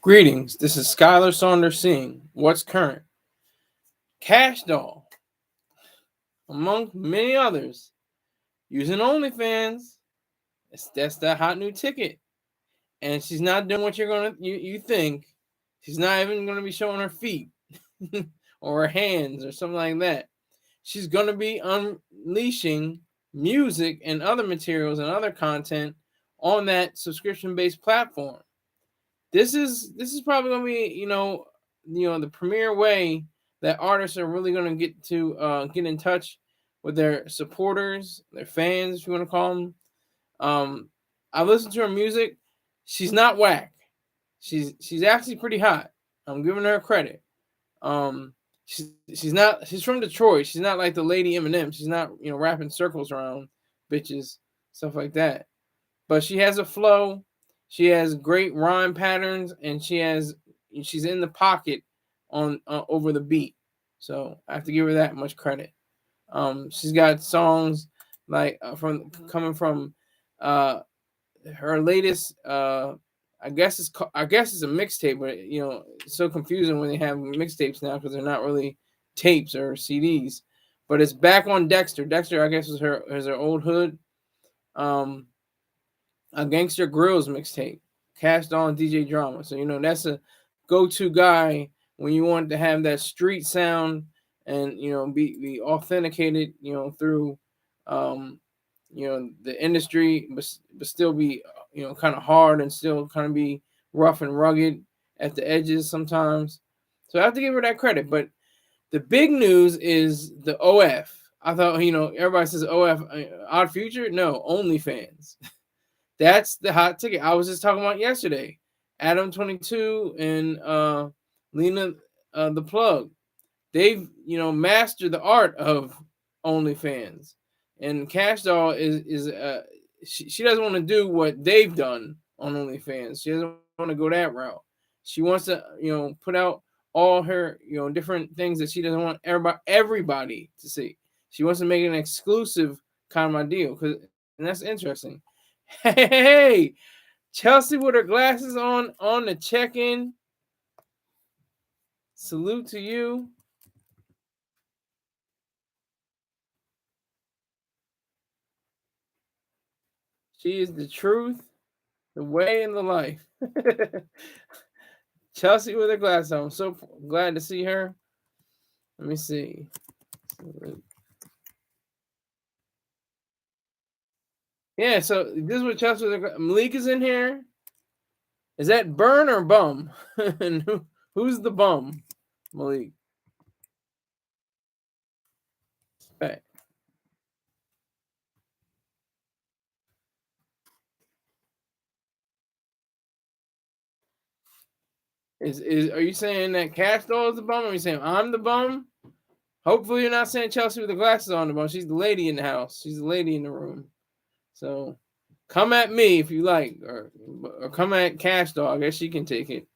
Greetings, this is Skyler Saunders seeing what's current. Kash Doll, among many others, using OnlyFans. That's the hot new ticket. And she's not doing what you think. She's not even gonna be showing her feet or her hands or something like that. She's gonna be unleashing music and other materials and other content on that subscription-based platform. This is probably gonna be the premier way that artists are really gonna get in touch with their supporters, their fans, if you want to call them. I listened to her music. She's not whack. She's actually pretty hot. I'm giving her credit. She's not. She's from Detroit. She's not like the lady Eminem. She's not wrapping circles around bitches, stuff like that. But she has a flow. She has great rhyme patterns, and she's in the pocket on over the beat. So I have to give her that much credit. She's got songs like coming from her latest. I guess it's a mixtape, but it's so confusing when they have mixtapes now because they're not really tapes or CDs. But it's back on Dexter. Dexter, I guess, is her old hood. A Gangster Grills mixtape, Kash Doll and DJ Drama. So that's a go-to guy when you want to have that street sound and be authenticated through the industry, but still be kind of hard and still kind of be rough and rugged at the edges sometimes. So I have to give her that credit. But the big news is the OF. I thought everybody says OF, Odd Future. No, OnlyFans. That's the hot ticket. I was just talking about yesterday. Adam 22 and Lena the Plug. They've mastered the art of OnlyFans. And Kash Doll is she doesn't want to do what they've done on OnlyFans. She doesn't want to go that route. She wants to put out all her different things that she doesn't want everybody to see. She wants to make an exclusive kind of deal and that's interesting. Hey, Chelsea with her glasses on the check-in. Salute to you. She is the truth, the way, and the life. Chelsea with her glasses on. I'm so glad to see her. Let me see. Yeah, so this is what Chelsea with her Malik is in here. Is that Burn or Bum? And who's the bum? Malik. Right. Are you saying that Kash Doll is the bum? Or are you saying I'm the bum? Hopefully you're not saying Chelsea with the glasses on the bum. She's the lady in the house. She's the lady in the room. So come at me if you like, or come at Kash Doll. I guess she can take it.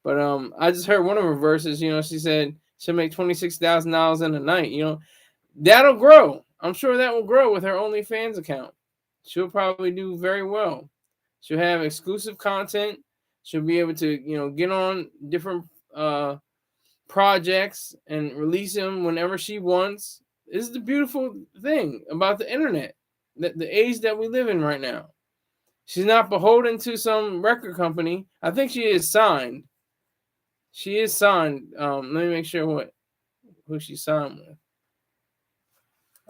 But I just heard one of her verses. She said she'll make $26,000 in a night. That'll grow. I'm sure that will grow with her OnlyFans account. She'll probably do very well. She'll have exclusive content. She'll be able to get on different projects and release them whenever she wants. This is the beautiful thing about the internet, the age that we live in right now. She's not beholden to some record company. I think she is signed. She is signed. Let me make sure who she signed with.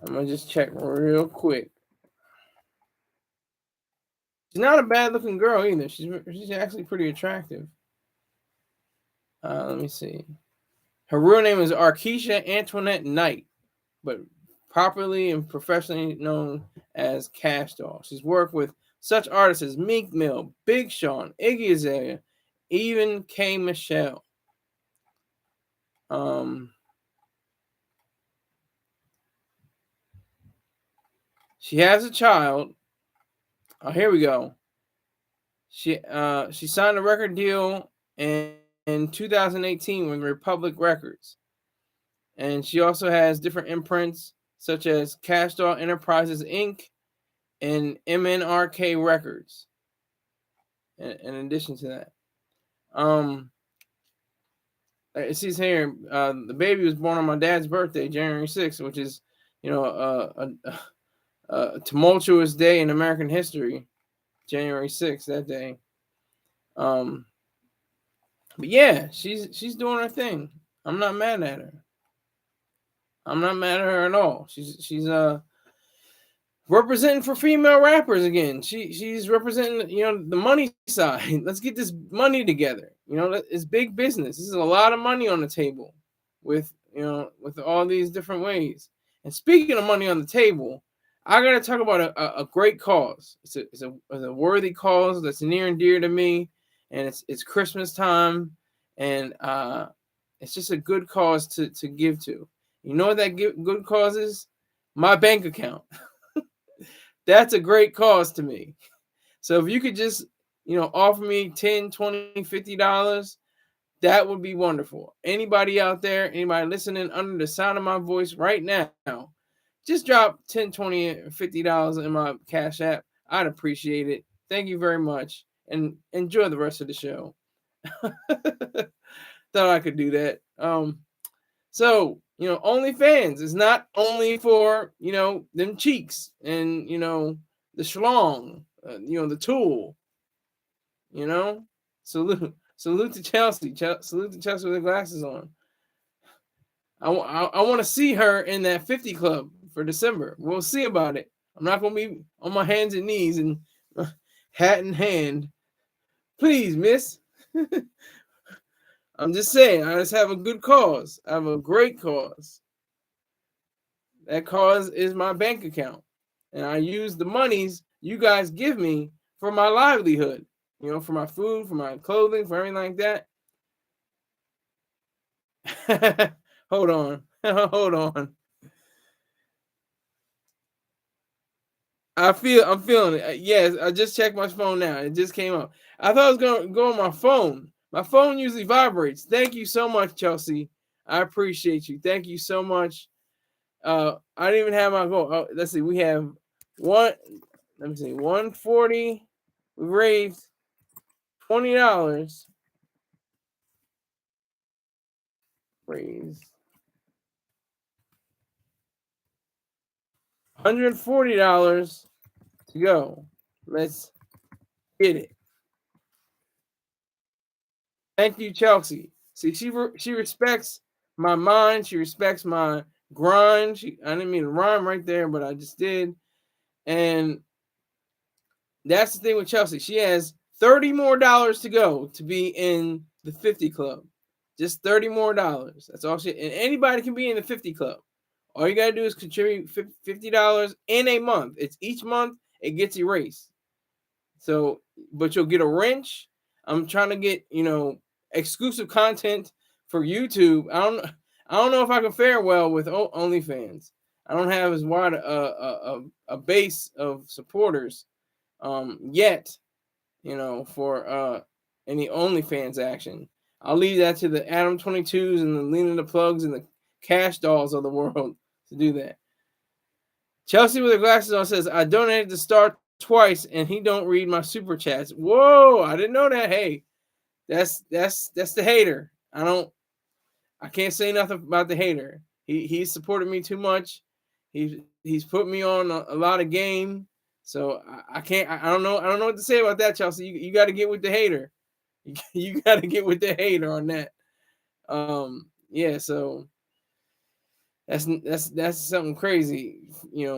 I'm gonna just check real quick. She's not a bad looking girl either. She's actually pretty attractive. Let me see. Her real name is Arkesha Antoinette Knight, but properly and professionally known as Kash Doll. She's worked with such artists as Meek Mill, Big Sean, Iggy Azalea, even K. Michelle. She has a child. Oh, here we go. She signed a record deal in 2018 with Republic Records. And she also has different imprints such as Kash Doll Enterprises Inc. and MNRK Records. In addition to that, It says here, the baby was born on my dad's birthday, January 6th, which is, a tumultuous day in American history, January 6th, that day. But yeah, she's doing her thing. I'm not mad at her. I'm not mad at her at all. She's representing for female rappers again. She's representing, the money side. Let's get this money together. It's big business. This is a lot of money on the table with all these different ways. And speaking of money on the table, I gotta talk about a great cause. It's a worthy cause that's near and dear to me, and it's Christmas time, and it's just a good cause to give to. You know what that good cause is? My bank account. That's a great cause to me. So if you could just, offer me $10, $20, $50, that would be wonderful. Anybody out there, anybody listening under the sound of my voice right now, just drop $10, $20, $50 in my Cash App. I'd appreciate it. Thank you very much. And enjoy the rest of the show. Thought I could do that. So, OnlyFans is not only for, them cheeks and, the schlong, the tool, Salute to Chelsea. Salute to Chelsea with the glasses on. I want to see her in that 50 club for December. We'll see about it. I'm not going to be on my hands and knees and hat in hand. Please, miss. I'm just saying, I just have a good cause. I have a great cause. That cause is my bank account. And I use the monies you guys give me for my livelihood. For my food, for my clothing, for everything like that. Hold on. Hold on. I'm feeling it. Yes, I just checked my phone now. It just came up. I thought I was going to go on my phone. My phone usually vibrates. Thank you so much, Chelsea. I appreciate you. Thank you so much. I didn't even have my goal. Oh, let's see. We have one. Let me see. 140. We raised $20. Raised $140 to go. Let's get it. Thank you, Chelsea. See, she respects my mind. She respects my grind. I didn't mean to rhyme right there, but I just did. And that's the thing with Chelsea. She has $30 more to go to be in the 50 club. Just $30 more. That's all she. And anybody can be in the 50 club. All you gotta do is contribute $50 in a month. It's each month it gets erased. So, but you'll get a wrench. I'm trying to get exclusive content for YouTube. I don't know if I can fare well with OnlyFans. I don't have as wide a base of supporters yet, for any OnlyFans action. I'll leave that to the Adam 22s and the Lena the Plugs and the Kash Dolls of the world to do that. Chelsea with her glasses on says, I donated to Star twice and he don't read my super chats. Whoa, I didn't know that. Hey, that's the hater. I can't say nothing about the hater. He's supported me too much. He's put me on a lot of game. So I can't. I don't know what to say about that, Chelsea. You got to get with the hater. You got to get with the hater on that. Yeah. So that's something crazy,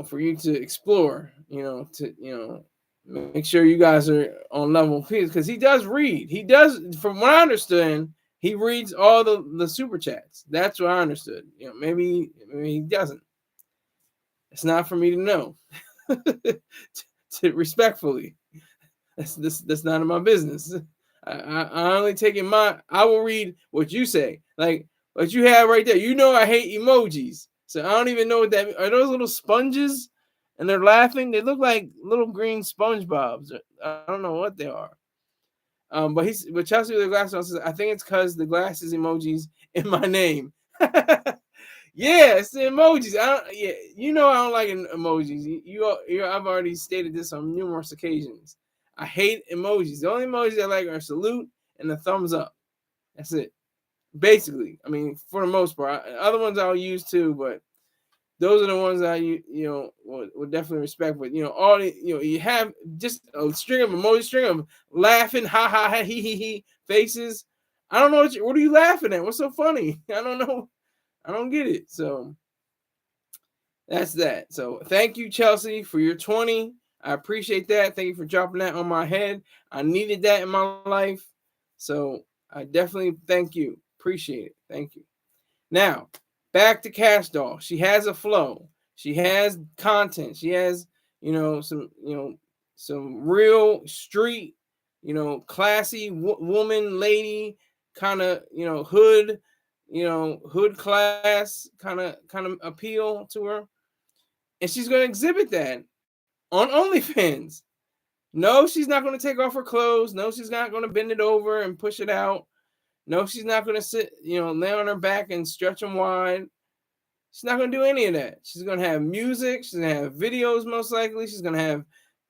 for you to explore. To make sure you guys are on level because he does read. He does, from what I understand, he reads all the super chats. That's what I understood. Maybe he doesn't. It's not for me to know. to respectfully, that's none of my business. I only take it I will read what you say, like what you have right there. I hate emojis, so I don't even know what that are. Those little sponges, and they're laughing. They look like little green SpongeBobs. I don't know what they are. But Chelsea with the glasses on says, I think it's because the glasses emojis in my name. Yeah, it's the emojis. I don't like emojis. I've already stated this on numerous occasions. I hate emojis. The only emojis I like are salute and the thumbs up. That's it. Basically, I mean, for the most part. Other ones I'll use too, but those are the ones that would definitely respect. But all the, you have just a string of emoji, string of laughing, ha ha ha, he faces. I don't know what are you laughing at? What's so funny? I don't know. I don't get it. So that's that. So thank you, Chelsea, for your 20. I appreciate that. Thank you for dropping that on my head. I needed that in my life. So I definitely thank you. Appreciate it. Thank you. Now, back to Kash Doll. She has a flow. She has content. She has, some real street, classy woman, lady, kind of, hood, hood class kind of appeal to her. And she's going to exhibit that on OnlyFans. No, she's not going to take off her clothes. No, she's not going to bend it over and push it out. No, she's not going to sit, lay on her back and stretch them wide. She's not going to do any of that. She's going to have music. She's going to have videos, most likely. She's going to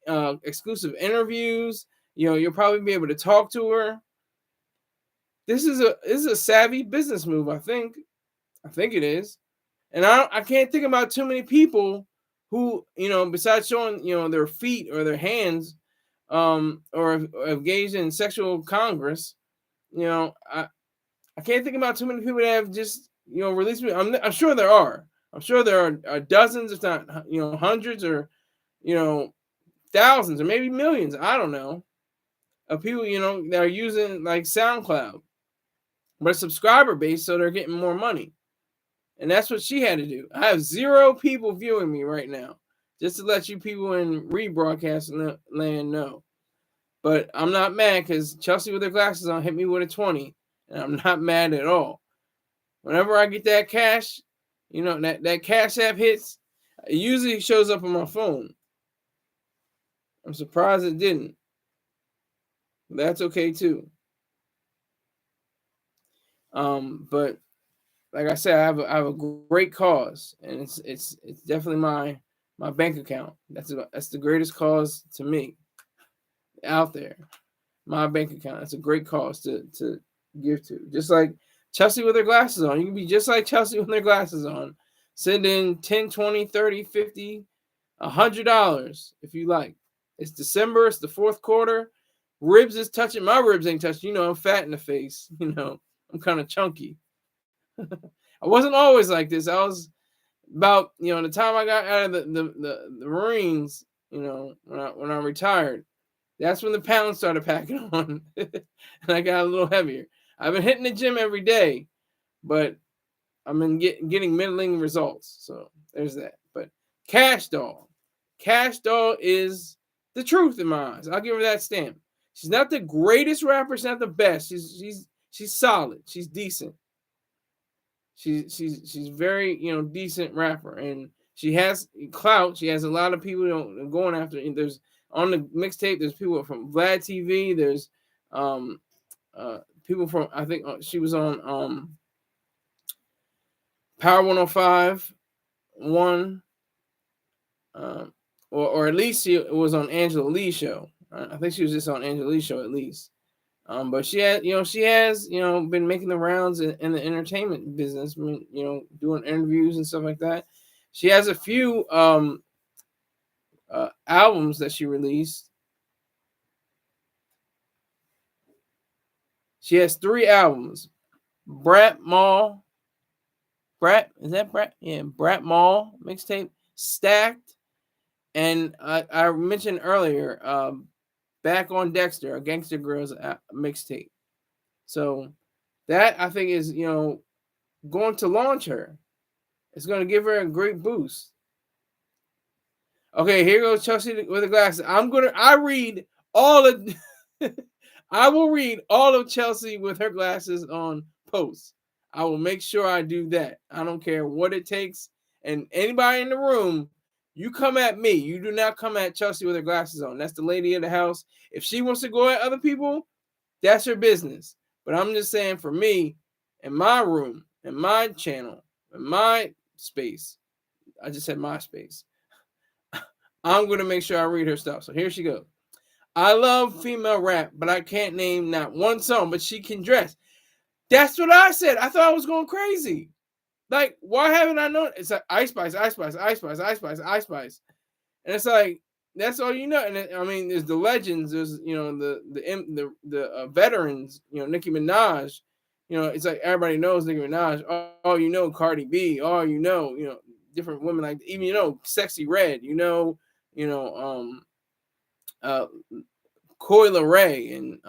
have exclusive interviews. You'll probably be able to talk to her. This is a savvy business move, I think. I think it is. And I can't think about too many people who, besides showing, their feet or their hands, or engaged in sexual congress, I can't think about too many people that have just, released me. I'm sure there are. I'm sure there are dozens, if not, hundreds or, thousands or maybe millions. I don't know. Of people, that are using like SoundCloud, but subscriber base, so they're getting more money. And that's what she had to do. I have 0 people viewing me right now, just to let you people in rebroadcast land know. But I'm not mad because Chelsea with her glasses on hit me with a 20, and I'm not mad at all. Whenever I get that cash, that Cash App hits, it usually shows up on my phone. I'm surprised it didn't. But that's okay too. But like I said, I have a great cause, and it's definitely my bank account. That's the greatest cause to me out there. My bank account. That's a great cause to give to. Just like Chelsea with her glasses on. You can be just like Chelsea with her glasses on. Send in 10, 20, 30, 50, $100 if you like. It's December. It's the 4th quarter. Ribs is touching. My ribs ain't touching. I'm fat in the face. I'm kind of chunky. I wasn't always like this. I was about, the time I got out of the Marines, when I retired, that's when the pounds started packing on. And I got a little heavier. I've been hitting the gym every day, but I've been getting middling results. So there's that. But Kash Doll. Kash Doll is the truth in my eyes. I'll give her that stamp. She's not the greatest rapper. She's not the best. She's solid. She's decent. She's very, decent rapper, and she has clout. She has a lot of people going after her. There's on the mixtape. There's people from Vlad TV. There's people from, I think she was on Power 105.1, or at least she was on Angela Lee's show. I think she was just on Angela Lee's show at least. But she has been making the rounds in the entertainment business, doing interviews and stuff like that. She has a few albums that she released. She has 3 albums. Brat Mall. Is that Brat? Yeah, Brat Mall mixtape. Stacked. And I mentioned earlier, Back on Dexter, a Gangster Girls mixtape. So that, I think, is, going to launch her. It's going to give her a great boost. Okay, here goes Chelsea with the glasses. I read all of I will read all of Chelsea with her glasses on posts. I will make sure I do that. I don't care what it takes. And anybody in the room, you come at me. You do not come at Chelsea with her glasses on. That's the lady of the house. If she wants to go at other people, that's her business. But I'm just saying, for me, in my room, in my channel, in my space, I just said my space, I'm going to make sure I read her stuff. So here she goes. I love female rap, but I can't name not one song, but she can dress. That's what I said. I thought I was going crazy. Like, why haven't I known? It's like Ice Spice, Ice Spice, Ice Spice, Ice Spice, Ice Spice. And it's like, that's all you know. And I mean, there's the legends, there's, you know, the veterans, you know, Nicki Minaj. You know, it's like everybody knows Nicki Minaj. Oh, you know, Cardi B. Oh, you know, different women, like, even, you know, Sexy Red, uh Coil Ray and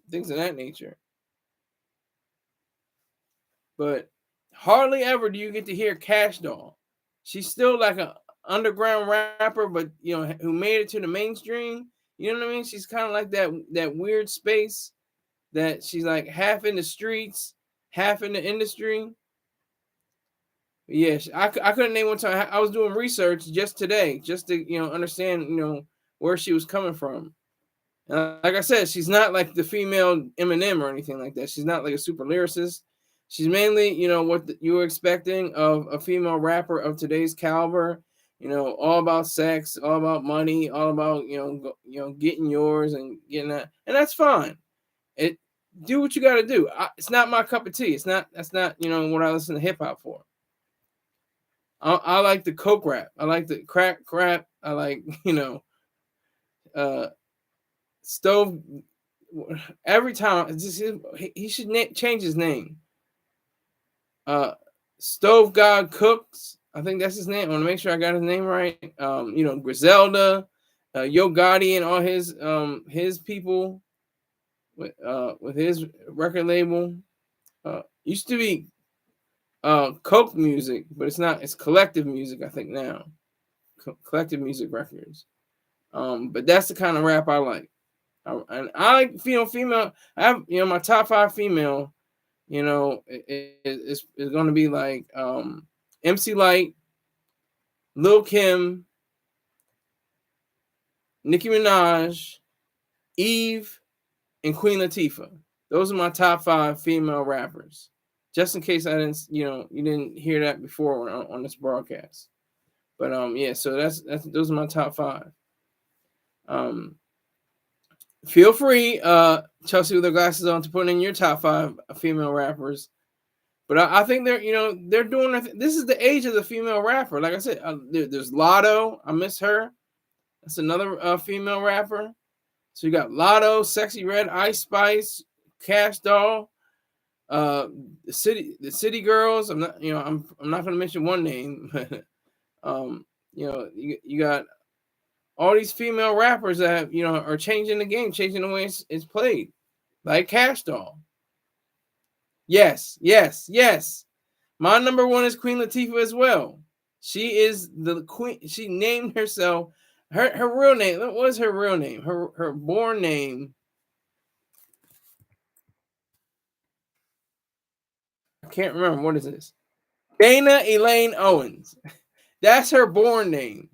things of that nature. But hardly ever do you get to hear Kash Doll. She's still like a underground rapper, but, you know, who made it to the mainstream. You know what I mean? She's kind of like that weird space that she's like half in the streets, half in the industry. Yes, I couldn't name one time. I was doing research just today, just to, you know, understand, you know, where she was coming from. Like I said, she's not like the female Eminem or anything like that. She's not like a super lyricist. She's mainly, you know, what you were expecting of a female rapper of today's caliber. You know, all about sex, all about money, all about, getting yours and getting that, and that's fine. It Do what you got to do. It's not my cup of tea. That's not, you know, what I listen to hip hop for. I like the coke rap. I like the crack rap. I like, uh Stove. Every time, he should change his name. Stove God Cooks, I think that's his name. I want to make sure I got his name right. Griselda, Yo Gotti, and all his people with his record label. Used to be Coke Music, but it's not. It's Collective Music, I think now. Collective Music Records. But that's the kind of rap I like. And I like female. I have, my top 5 female. It's going to be like MC Light, Lil Kim, Nicki Minaj, Eve, and Queen Latifah. Those are my top 5 female rappers. Just in case I didn't, you didn't hear that before on this broadcast. But yeah, so that's those are my top 5. Feel free, Chelsea with her glasses on, to put in your top 5 female rappers. But I think they're doing. This is the age of the female rapper. Like I said, there's Lotto. I miss her. That's another female rapper. So you got Lotto, Sexy Red, Ice Spice, Kash Doll, the City Girls. I'm not going to mention one name, but you got all these female rappers that are changing the game, changing the way it's played, like Kash Doll. Yes. My number 1 is Queen Latifah as well. She is the queen. She named herself her real name. What was her real name? Her born name. I can't remember. What is this? Dana Elaine Owens. That's her born name.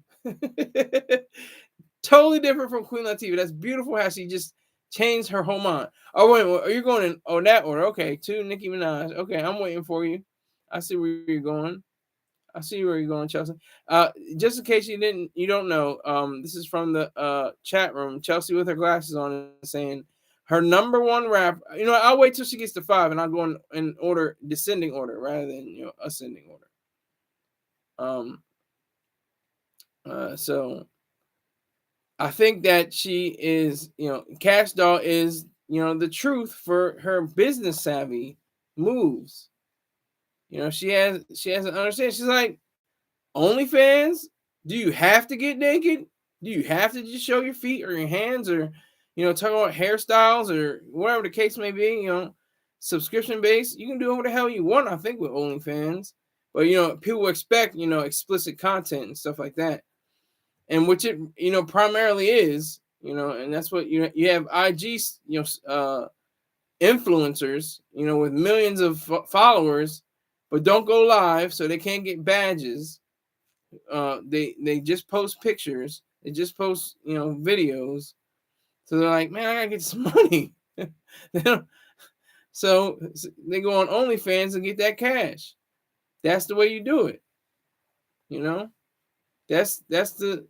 Totally different from Queen Latifah. That's beautiful how she just changed her whole mind. Oh, wait, are you going in that order? Okay, 2, Nicki Minaj. Okay, I'm waiting for you. I see where you're going. Chelsea. Just in case you don't know, this is from the chat room. Chelsea with her glasses on saying her number 1 rap. I'll wait till she gets to 5, and I'll go in order, descending order, rather than ascending order. So I think that she is, Kash Doll is, the truth for her business savvy moves. She has an understanding. She's like, OnlyFans? Do you have to get naked? Do you have to just show your feet or your hands, or talk about hairstyles or whatever the case may be? Subscription based. You can do whatever the hell you want, I think, with OnlyFans. But people expect explicit content and stuff like that, and which it primarily is. And that's what you have IG influencers with millions of followers, but don't go live, so they can't get badges. They just post pictures. They just post videos. So they're like, man, I gotta get some money. So they go on OnlyFans and get that cash. That's the way you do it. That's the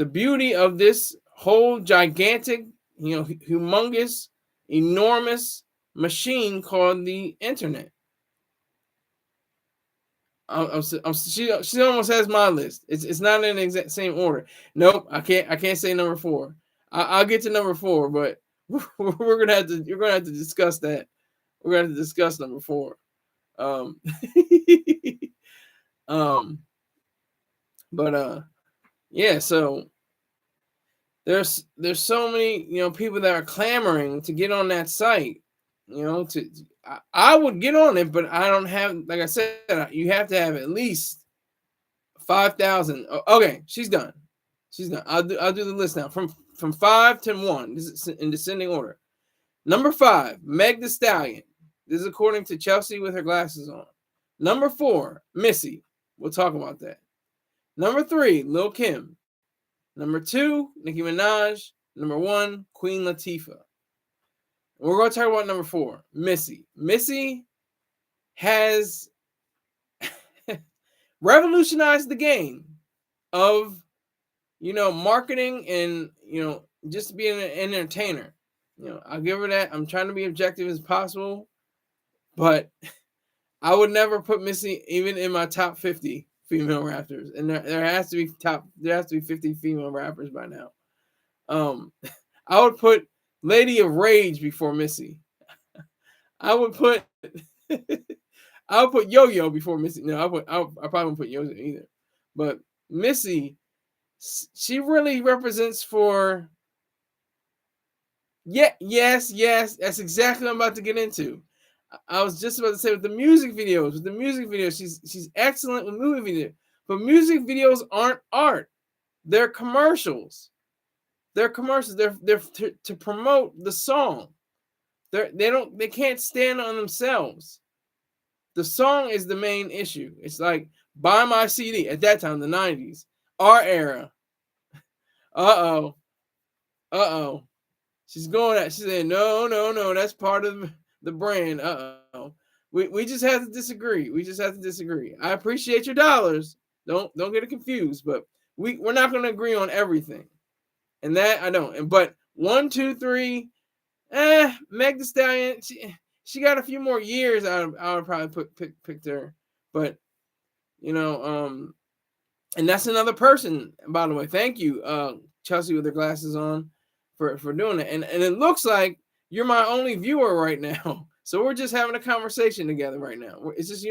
beauty of this whole gigantic humongous, enormous machine called the internet. She almost has my list. It's not in the exact same order. Nope, I can't say number 4. I'll get to number 4, but you're gonna have to discuss that. We're gonna have to discuss number 4. Um, um, but yeah. So there's so many people that are clamoring to get on that site. I would get on it, but I don't have, like I said, you have to have at least 5,000. Okay, she's done. I'll do the list now from 5 to 1. This is in descending order. Number 5, Meg the Stallion. This is according to Chelsea with her glasses on. Number 4, Missy. We'll talk about that. Number 3, Lil Kim. Number 2, Nicki Minaj. Number 1, Queen Latifah. We're going to talk about number 4, Missy. Missy has revolutionized the game of, marketing and, just being an entertainer. I'll give her that. I'm trying to be objective as possible, but I would never put Missy even in my top 50 female rappers. And there has to be 50 female rappers by now. I would put Lady of Rage before Missy. I would put Yo-Yo before Missy. No, I probably wouldn't put Yo-Yo either. But Missy, she really represents for. Yeah, yes, that's exactly what I'm about to get into. I was just about to say with the music videos. She's excellent with movie videos. But music videos aren't art; they're commercials. They're commercials. They're to promote the song. They can't stand on themselves. The song is the main issue. It's like buy my CD at that time, the 90s, our era. Uh oh. She's saying, no, that's part of the brand. We just have to disagree. I appreciate your dollars. Don't get it confused, but we're not going to agree on everything. And that I don't. But 1, 2, 3, Meg the Stallion, she got a few more years. I would probably picked her. But and that's another person, by the way. Thank you, Chelsea with her glasses on, for doing it. And it looks like you're my only viewer right now. So we're just having a conversation together right now. It's just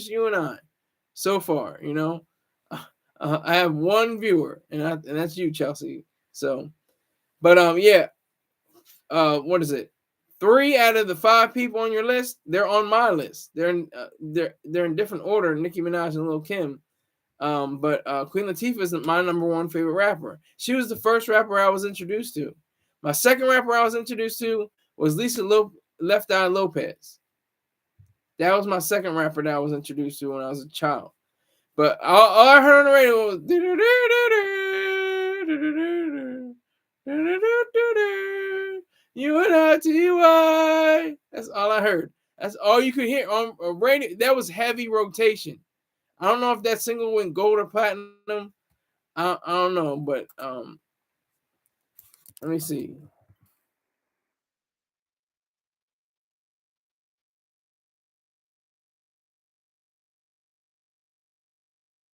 you and I so far, I have one viewer, and that's you, Chelsea. So, but yeah, what is it? 3 out of the 5 people on your list, they're on my list. They're in different order. Nicki Minaj and Lil Kim. But Queen Latifah isn't my number 1 favorite rapper. She was the first rapper I was introduced to. My second rapper I was introduced to was Left Eye Lopez. That was my second rapper that I was introduced to when I was a child. But all I heard on the radio was UNITY. That's all I heard. That's all you could hear on a radio. That was heavy rotation. I don't know if that single went gold or platinum. I don't know, but let me see.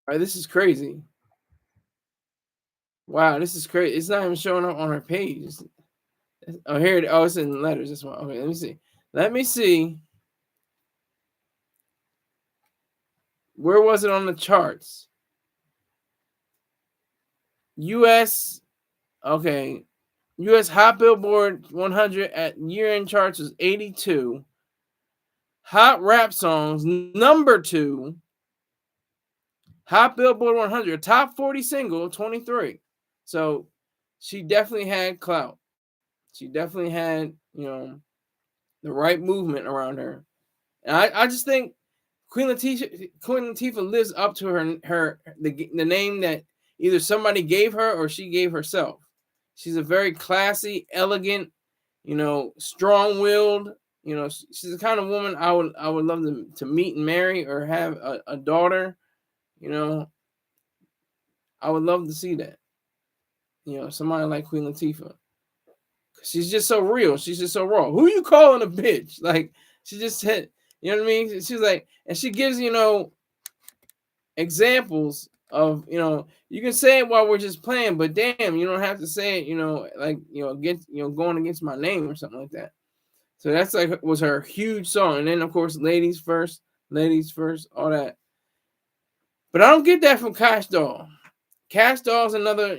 All right, this is crazy. Wow, this is crazy. It's not even showing up on her page. Oh, here it. Oh, it's in letters. This one. Okay, let me see. Where was it on the charts? U.S. Okay, U.S. Hot Billboard 100 at year-end charts was 82. Hot Rap Songs number 2. Hot Billboard 100 top 40 single 23. So she definitely had clout. She definitely had the right movement around her. And I just think Queen Latifah lives up to the name that either somebody gave her or she gave herself. She's a very classy, elegant, strong-willed. She's the kind of woman I would love to meet and marry or have a daughter. I would love to see that. Somebody like Queen Latifah, She's just so real. She's just so raw. Who you calling a bitch? Like, she just said, you know what I mean? She's like, and she gives, examples of, you can say it while we're just playing, but damn, you don't have to say it, like, against, going against my name or something like that. So that's like was her huge song. And then of course, ladies first, all that. But I don't get that from Kash Doll. Kash Doll is another,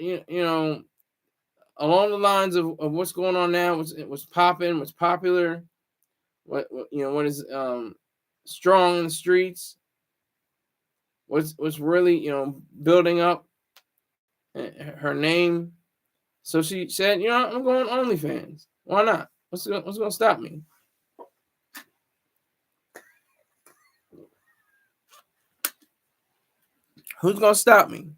along the lines of what's going on now, what's popping, what's popular, what is strong in the streets, what's really building up her name. So she said, I'm going OnlyFans. Why not? What's going to stop me? Who's going to stop me?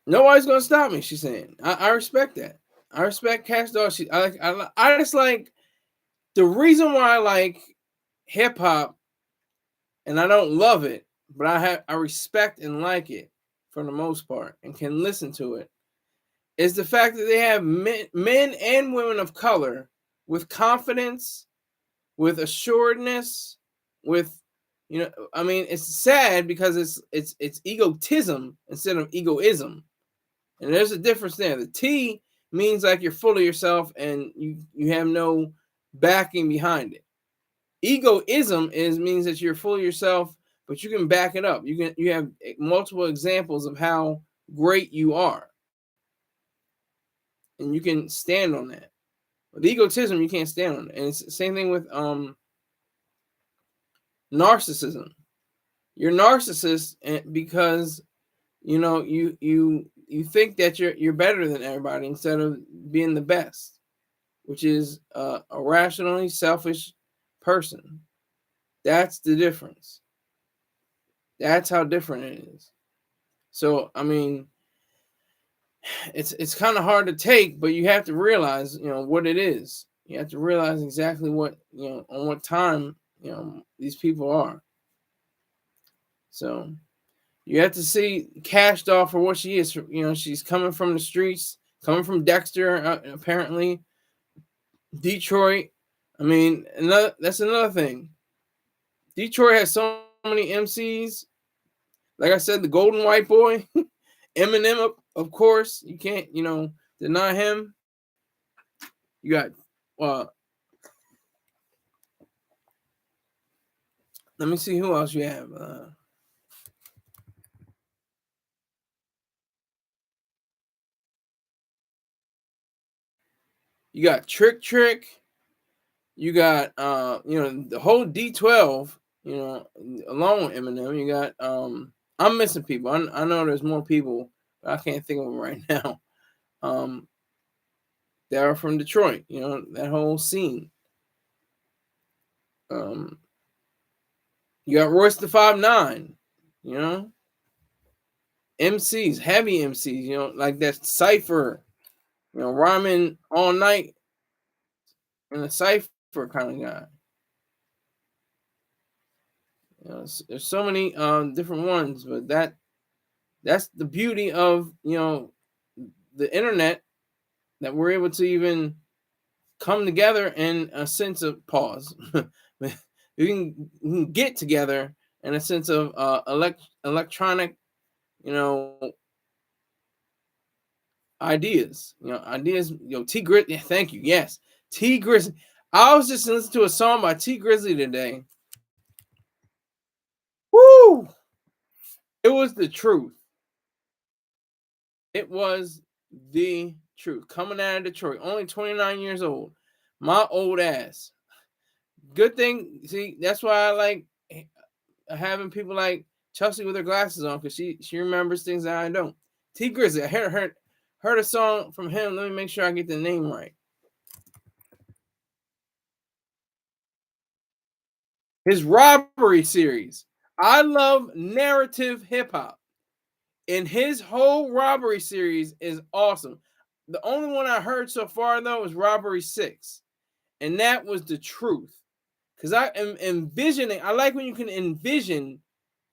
Nobody's going to stop me, she's saying. I respect that. I respect Kash Doll. I just like the reason why I like hip hop, and I don't love it, but I respect and like it for the most part and can listen to it, is the fact that they have men and women of color with confidence, with assuredness, with it's sad because it's egotism instead of egoism, and there's a difference there. The T means like you're full of yourself and you have no backing behind it. Egoism means that you're full of yourself, but you can back it up. You have multiple examples of how great you are, and you can stand on that. With egotism, you can't stand on it. And it's the same thing with narcissism. You're narcissist because you think that you're better than everybody instead of being the best, which is a rationally selfish person. That's the difference. That's how different it is. So I mean, it's kind of hard to take, but you have to realize what it is. You have to realize exactly what on what time these people are. So you have to see Kash Doll for what she is. She's coming from the streets, coming from Dexter, apparently Detroit. I mean, that's another thing. Detroit has so many MCs. Like I said, the Golden White Boy, Eminem, of course. You can't, deny him. You got, let me see who else you have. You got Trick. You got, the whole D12, along with Eminem. You got, I'm missing people. I know there's more people, but I can't think of them right now. They are from Detroit, that whole scene. You got Royce the 5'9", MCs, heavy MCs, like that Cypher, rhyming all night and a Cypher kind of guy. There's so many different ones, but that's the beauty of the internet, that we're able to even come together in a sense of pause. we can get together in a sense of electronic, ideas. Ideas. T Grizzly. Thank you. Yes, T Grizzly. I was just listening to a song by T Grizzly today. Woo! It was the truth. It was the truth. Coming out of Detroit, only 29 years old. My old ass. Good thing. See, that's why I like having people like Chelsea with her glasses on, because she remembers things that I don't. T Grizzly. I heard a song from him. Let me make sure I get the name right. His Robbery series. I love narrative hip hop, and his whole Robbery series is awesome. The only one I heard so far though was Robbery 6, and that was the truth. Because I am envisioning. I like when you can envision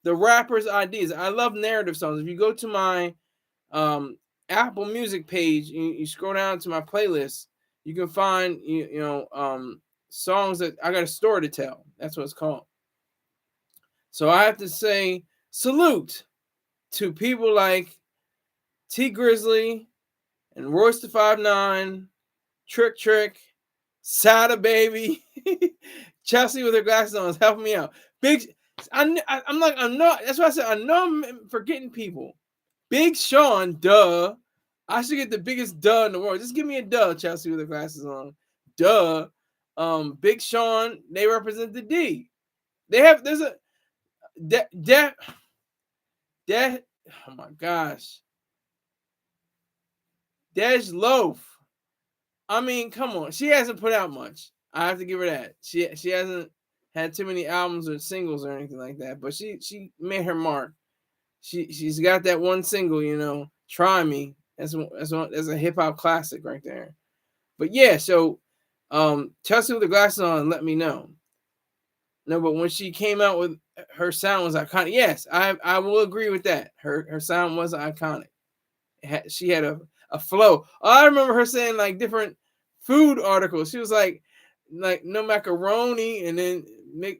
the rapper's ideas. I love narrative songs. If you go to my Apple Music page, you scroll down to my playlist, you can find songs that I got a story to tell. That's what it's called. So I have to say salute to people like T Grizzly and Royce the 5'9", Trick, Sada Baby, Chelsea with her glasses on is helping me out. I'm not. That's why I said I know I'm forgetting people. Big Sean, duh. I should get the biggest duh in the world. Just give me a duh, Chelsea with her glasses on. Duh. Big Sean, they represent the D. There's a that oh my gosh. Dej Loaf. I mean, come on. She hasn't put out much. I have to give her that. She hasn't had too many albums or singles or anything like that. But she made her mark. She's got that one single, Try Me. That's a hip hop classic right there. But yeah, so Chelsea with the glasses on let me know. No, but when she came out with her sound was iconic. Yes, I will agree with that. Her sound was iconic. She had a flow. I remember her saying like different food articles. She was like no macaroni, and then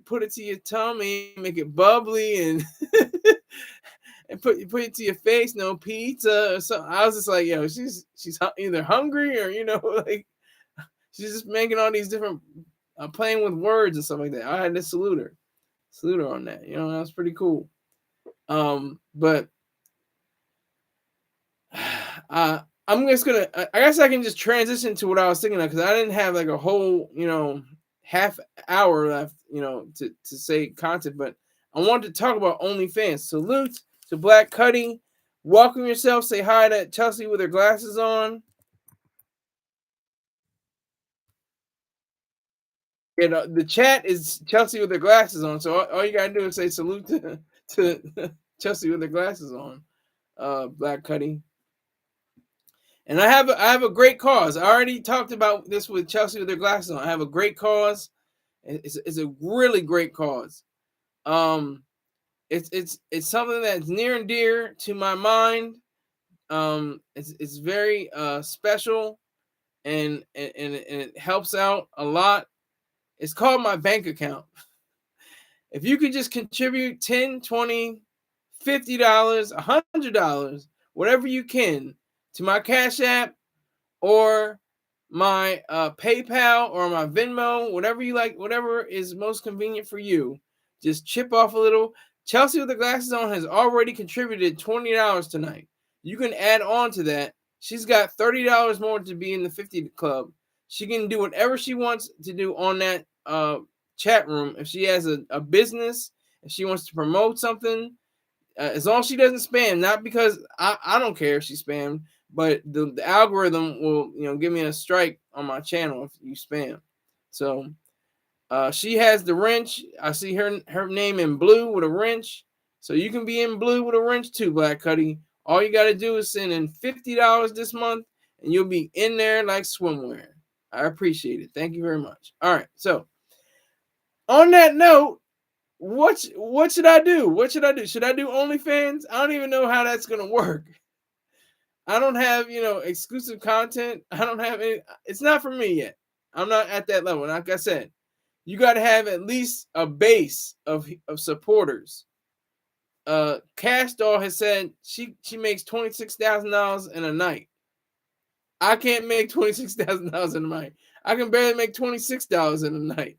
put it to your tummy, make it bubbly, and and put it to your face. No pizza or something. I was just like, yo, she's either hungry or like she's just making all these different playing with words and stuff like that. I had to salute her on that. That was pretty cool. But I'm just gonna. I guess I can just transition to what I was thinking of, because I didn't have like a whole half hour left to say content, but I wanted to talk about OnlyFans. Salute to Black Cuddy. Welcome yourself. Say hi to Chelsea with her glasses on. The chat is Chelsea with her glasses on, so all you gotta do is say salute to Chelsea with her glasses on. Black Cuddy. And I have a great cause. I already talked about this with Chelsea with her glasses on. I have a great cause. It's a really great cause. It's something that's near and dear to my mind. It's very special, and it helps out a lot. It's called my bank account. If you could just contribute $10, $20, $50, $100, whatever you can, to my Cash App or my PayPal or my Venmo, whatever you like, whatever is most convenient for you, just chip off a little. Chelsea with the glasses on has already contributed $20 tonight. You can add on to that. She's got $30 more to be in the 50 club. She can do whatever she wants to do on that chat room. If she has a business, if she wants to promote something, as long as she doesn't spam, not because I don't care if she spam, but the algorithm will give me a strike on my channel if you spam. So she has the wrench. I see her name in blue with a wrench. So you can be in blue with a wrench too, Black Cuddy. All you got to do is send in $50 this month, and you'll be in there like swimwear. I appreciate it. Thank you very much. All right. So on that note, what should I do? What should I do? Should I do OnlyFans? I don't even know how that's gonna work. I don't have exclusive content. I don't have any. It's not for me yet. I'm not at that level. Like I said, you got to have at least a base of supporters. Kash Doll has said she makes $26,000 in a night. I can't make $26,000 in a night. I can barely make $26 in a night.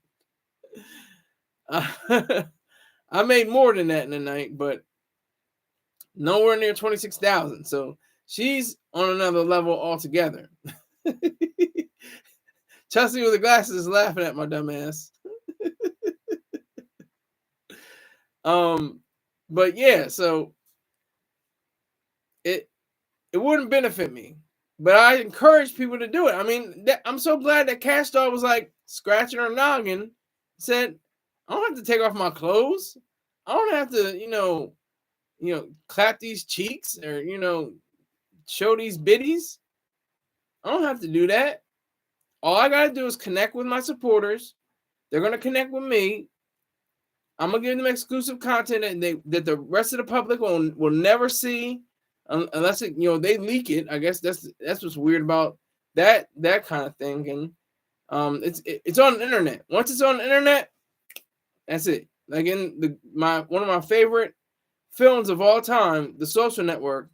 I made more than that in a night, but nowhere near 26,000. So she's on another level altogether. Chelsea with the glasses is laughing at my dumb ass. But yeah, so it wouldn't benefit me, but I encourage people to do it. I mean, I'm so glad that Kash Doll was like scratching her noggin, said, I don't have to take off my clothes. I don't have to, clap these cheeks or, show these bitties. I don't have to do that. All I got to do is connect with my supporters. They're going to connect with me. I'm going to give them exclusive content that the rest of the public will never see. unless it, they leak it. I guess that's what's weird about that kind of thing. And it's on the internet. Once it's on the internet, that's it. Like in one of my favorite films of all time, The Social Network.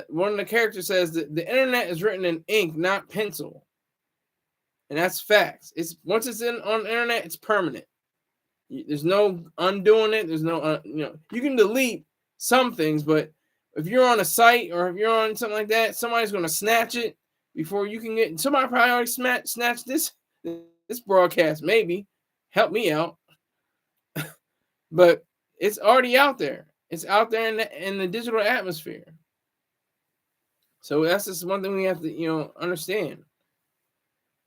One of the characters says that the internet is written in ink, not pencil, and that's facts. Once it's on the internet, it's permanent. There's no undoing it. There's no, you can delete some things, but if you're on a site or if you're on something like that, somebody's going to snatch it before you can get. Somebody probably already snatched this broadcast. Maybe help me out, but it's already out there. It's out there in the digital atmosphere. So that's just one thing we have to, understand.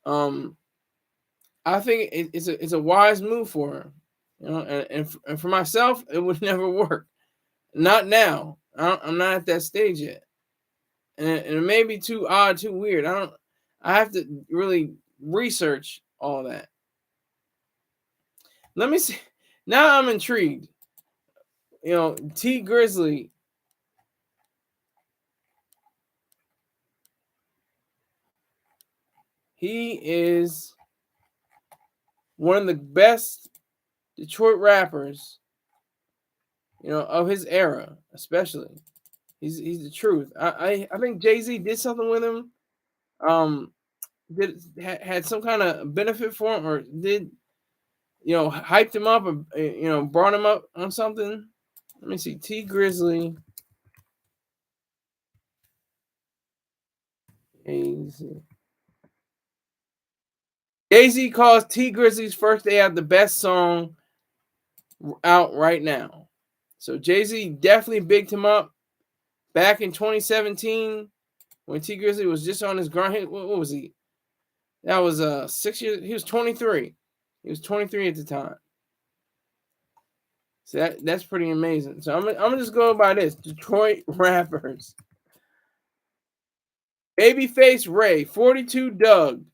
I think it's a wise move for her, and for myself, it would never work. Not now. I'm not at that stage yet, and it may be too odd, too weird. I have to really research all that. Let me see. Now I'm intrigued. T Grizzly. He is one of the best Detroit rappers, of his era, especially. He's the truth. I think Jay-Z did something with him. Had some kind of benefit for him, or did hyped him up, or brought him up on something. Let me see. T Grizzly. Jay-Z calls T Grizzly's First Day Out the best song out right now. So Jay-Z definitely bigged him up back in 2017 when T Grizzly was just on his grind. What was he? That was 6 years. He was 23. He was 23 at the time. So that's pretty amazing. So I'm gonna just go by this: Detroit rappers. Babyface Ray, 42 Doug,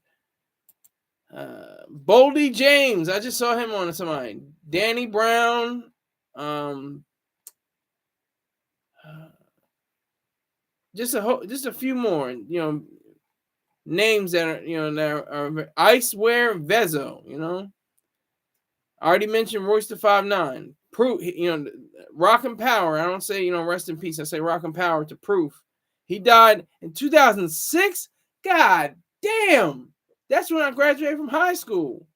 Boldy James. I just saw him on somebody. Danny Brown. Just a few more, names that are, that are Icewear Vezo, I already mentioned Royce the 5'9". Proof, Rock and Power. I don't say, rest in peace. I say Rock and Power to Proof. He died in 2006. God damn. That's when I graduated from high school.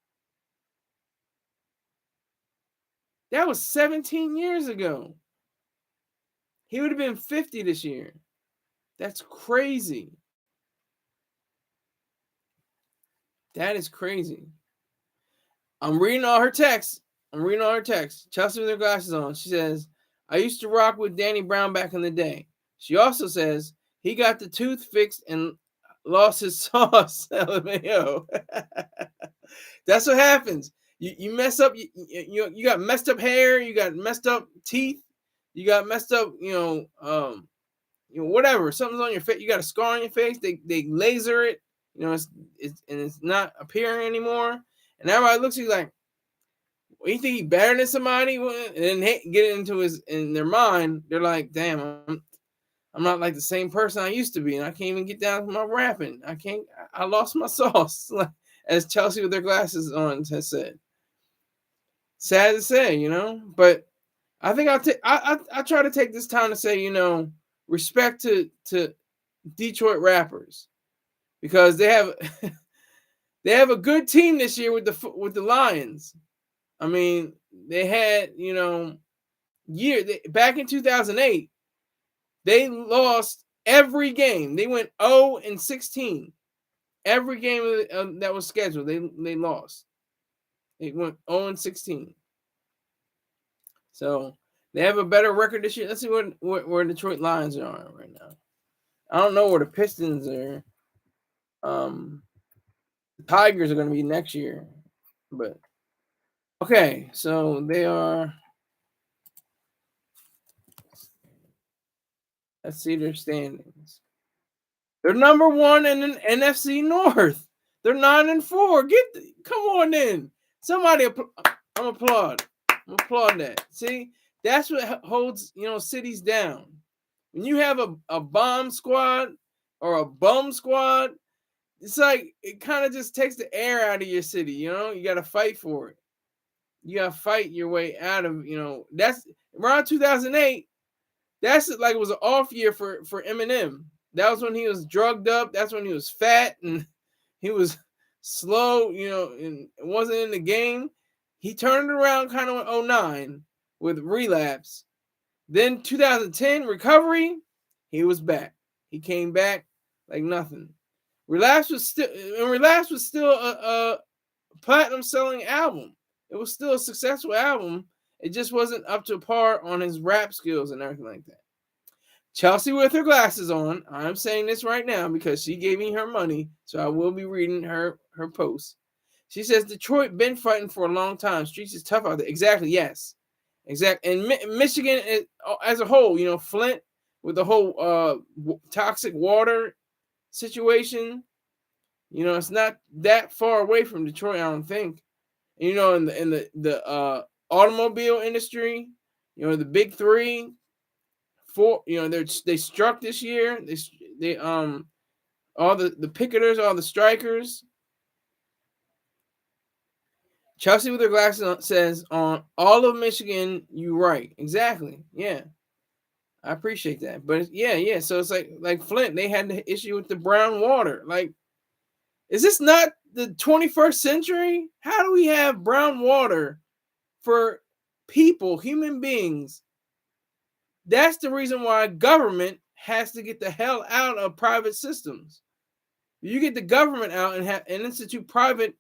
That was 17 years ago. He would have been 50 this year. That's crazy. That is crazy. I'm reading all her texts. Chelsea with her glasses on. She says, I used to rock with Danny Brown back in the day. She also says, he got the tooth fixed and lost his sauce. LMAO. That's what happens. You mess up. You got messed up hair. You got messed up teeth. You got messed up, whatever. Something's on your face. You got a scar on your face. They laser it. It's not appearing anymore. And everybody looks at you like, well, you think he better than somebody? And then they get it in their mind. They're like, damn, I'm not like the same person I used to be, and I can't even get down to my rapping. I lost my sauce, as Chelsea with their glasses on has said. Sad to say, but I think I try to take this time to say, respect to Detroit rappers, because they have a good team this year with the Lions. I mean, they had, back in 2008, they lost every game. They went 0-16. Every game that was scheduled, they lost. They went 0-16. So they have a better record this year. Let's see where Detroit Lions are right now. I don't know where the Pistons are. The Tigers are going to be next year, but okay. So they are. Let's see their standings. They're number one in the NFC North. They're 9-4. Come on in. Somebody, I'm applaud that. See, that's what holds cities down. When you have a bomb squad or a bum squad, it's like it kind of just takes the air out of your city. You know, you got to fight for it. You got to fight your way out of. That's around 2008. That's like it was an off year for Eminem. That was when he was drugged up. That's when he was fat and he was slow. And wasn't in the game. He turned it around kind of in 09 with Relapse. Then 2010 Recovery, he was back. He came back like nothing. Relapse was still a platinum selling album. It was still a successful album. It just wasn't up to par on his rap skills and everything like that. Chelsea with her glasses on. I'm saying this right now because she gave me her money, so I will be reading her post. She says Detroit been fighting for a long time. Streets is tough out there. Exactly. Yes. Exactly. And Michigan as a whole, Flint with the whole toxic water situation. It's not that far away from Detroit, I don't think. In the automobile industry, the big three, four, they struck this year. They all the picketers, all the strikers. Chelsea with her glasses on says on all of Michigan, you right. Exactly. Yeah. I appreciate that. But yeah. So it's like Flint, they had the issue with the brown water. Like, is this not the 21st century? How do we have brown water for people, human beings? That's the reason why government has to get the hell out of private systems. You get the government out and institute private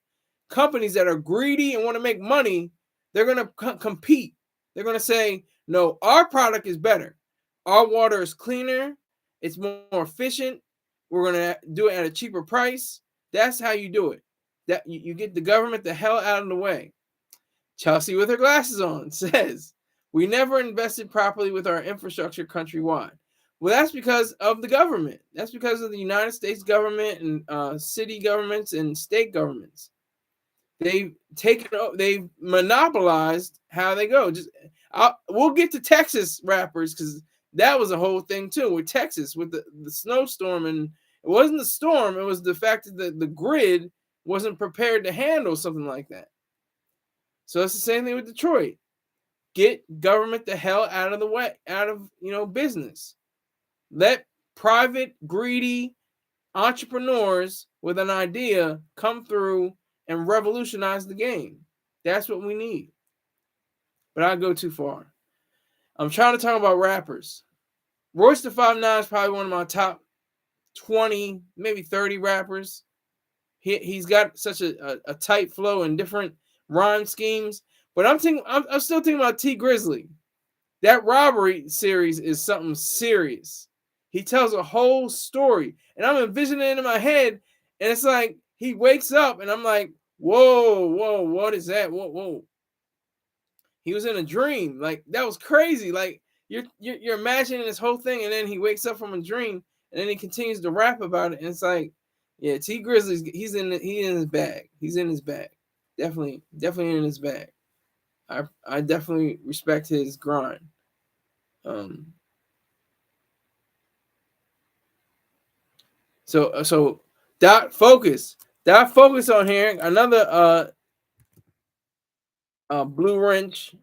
companies that are greedy and want to make money. They're going to compete. They're going to say, no, our product is better. Our water is cleaner. It's more efficient. We're going to do it at a cheaper price. That's how you do it. That you get the government the hell out of the way. Chelsea with her glasses on says, we never invested properly with our infrastructure countrywide. Well, that's because of the government. That's because of the United States government and city governments and state governments. They've monopolized how they go. We'll get to Texas rappers because that was a whole thing too with Texas with the snowstorm, and it wasn't the storm, it was the fact that the grid wasn't prepared to handle something like that. So it's the same thing with Detroit. Get government the hell out of the way, out of business. Let private greedy entrepreneurs with an idea come through and revolutionize the game. That's what we need. But I go too far. I'm trying to talk about rappers. Royce da 5'9" is probably one of my top 20, maybe 30 rappers. He's got such a tight flow and different rhyme schemes. But I'm still thinking about T Grizzly. That robbery series is something serious. He tells a whole story, and I'm envisioning it in my head, and it's like he wakes up, and I'm like, whoa, what is that? Whoa. He was in a dream. Like, that was crazy. Like, you're imagining this whole thing, and then he wakes up from a dream, and then he continues to rap about it, and it's like, yeah, T Grizzly's he's in his bag. He's in his bag. Definitely in his bag. I definitely respect his grind. So dot focus on here. Another blue wrench.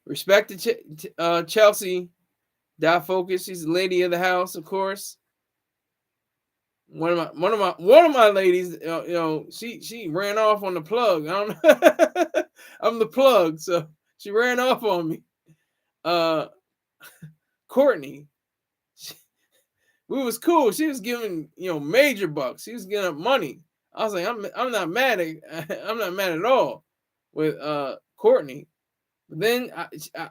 Respect to Chelsea. Dot focus. She's the lady of the house, of course. One of my ladies, she ran off on the plug. I'm the plug, so she ran off on me. Courtney, we was cool. She was giving major bucks. She was getting up money. I was like, I'm not mad at all with Courtney. But then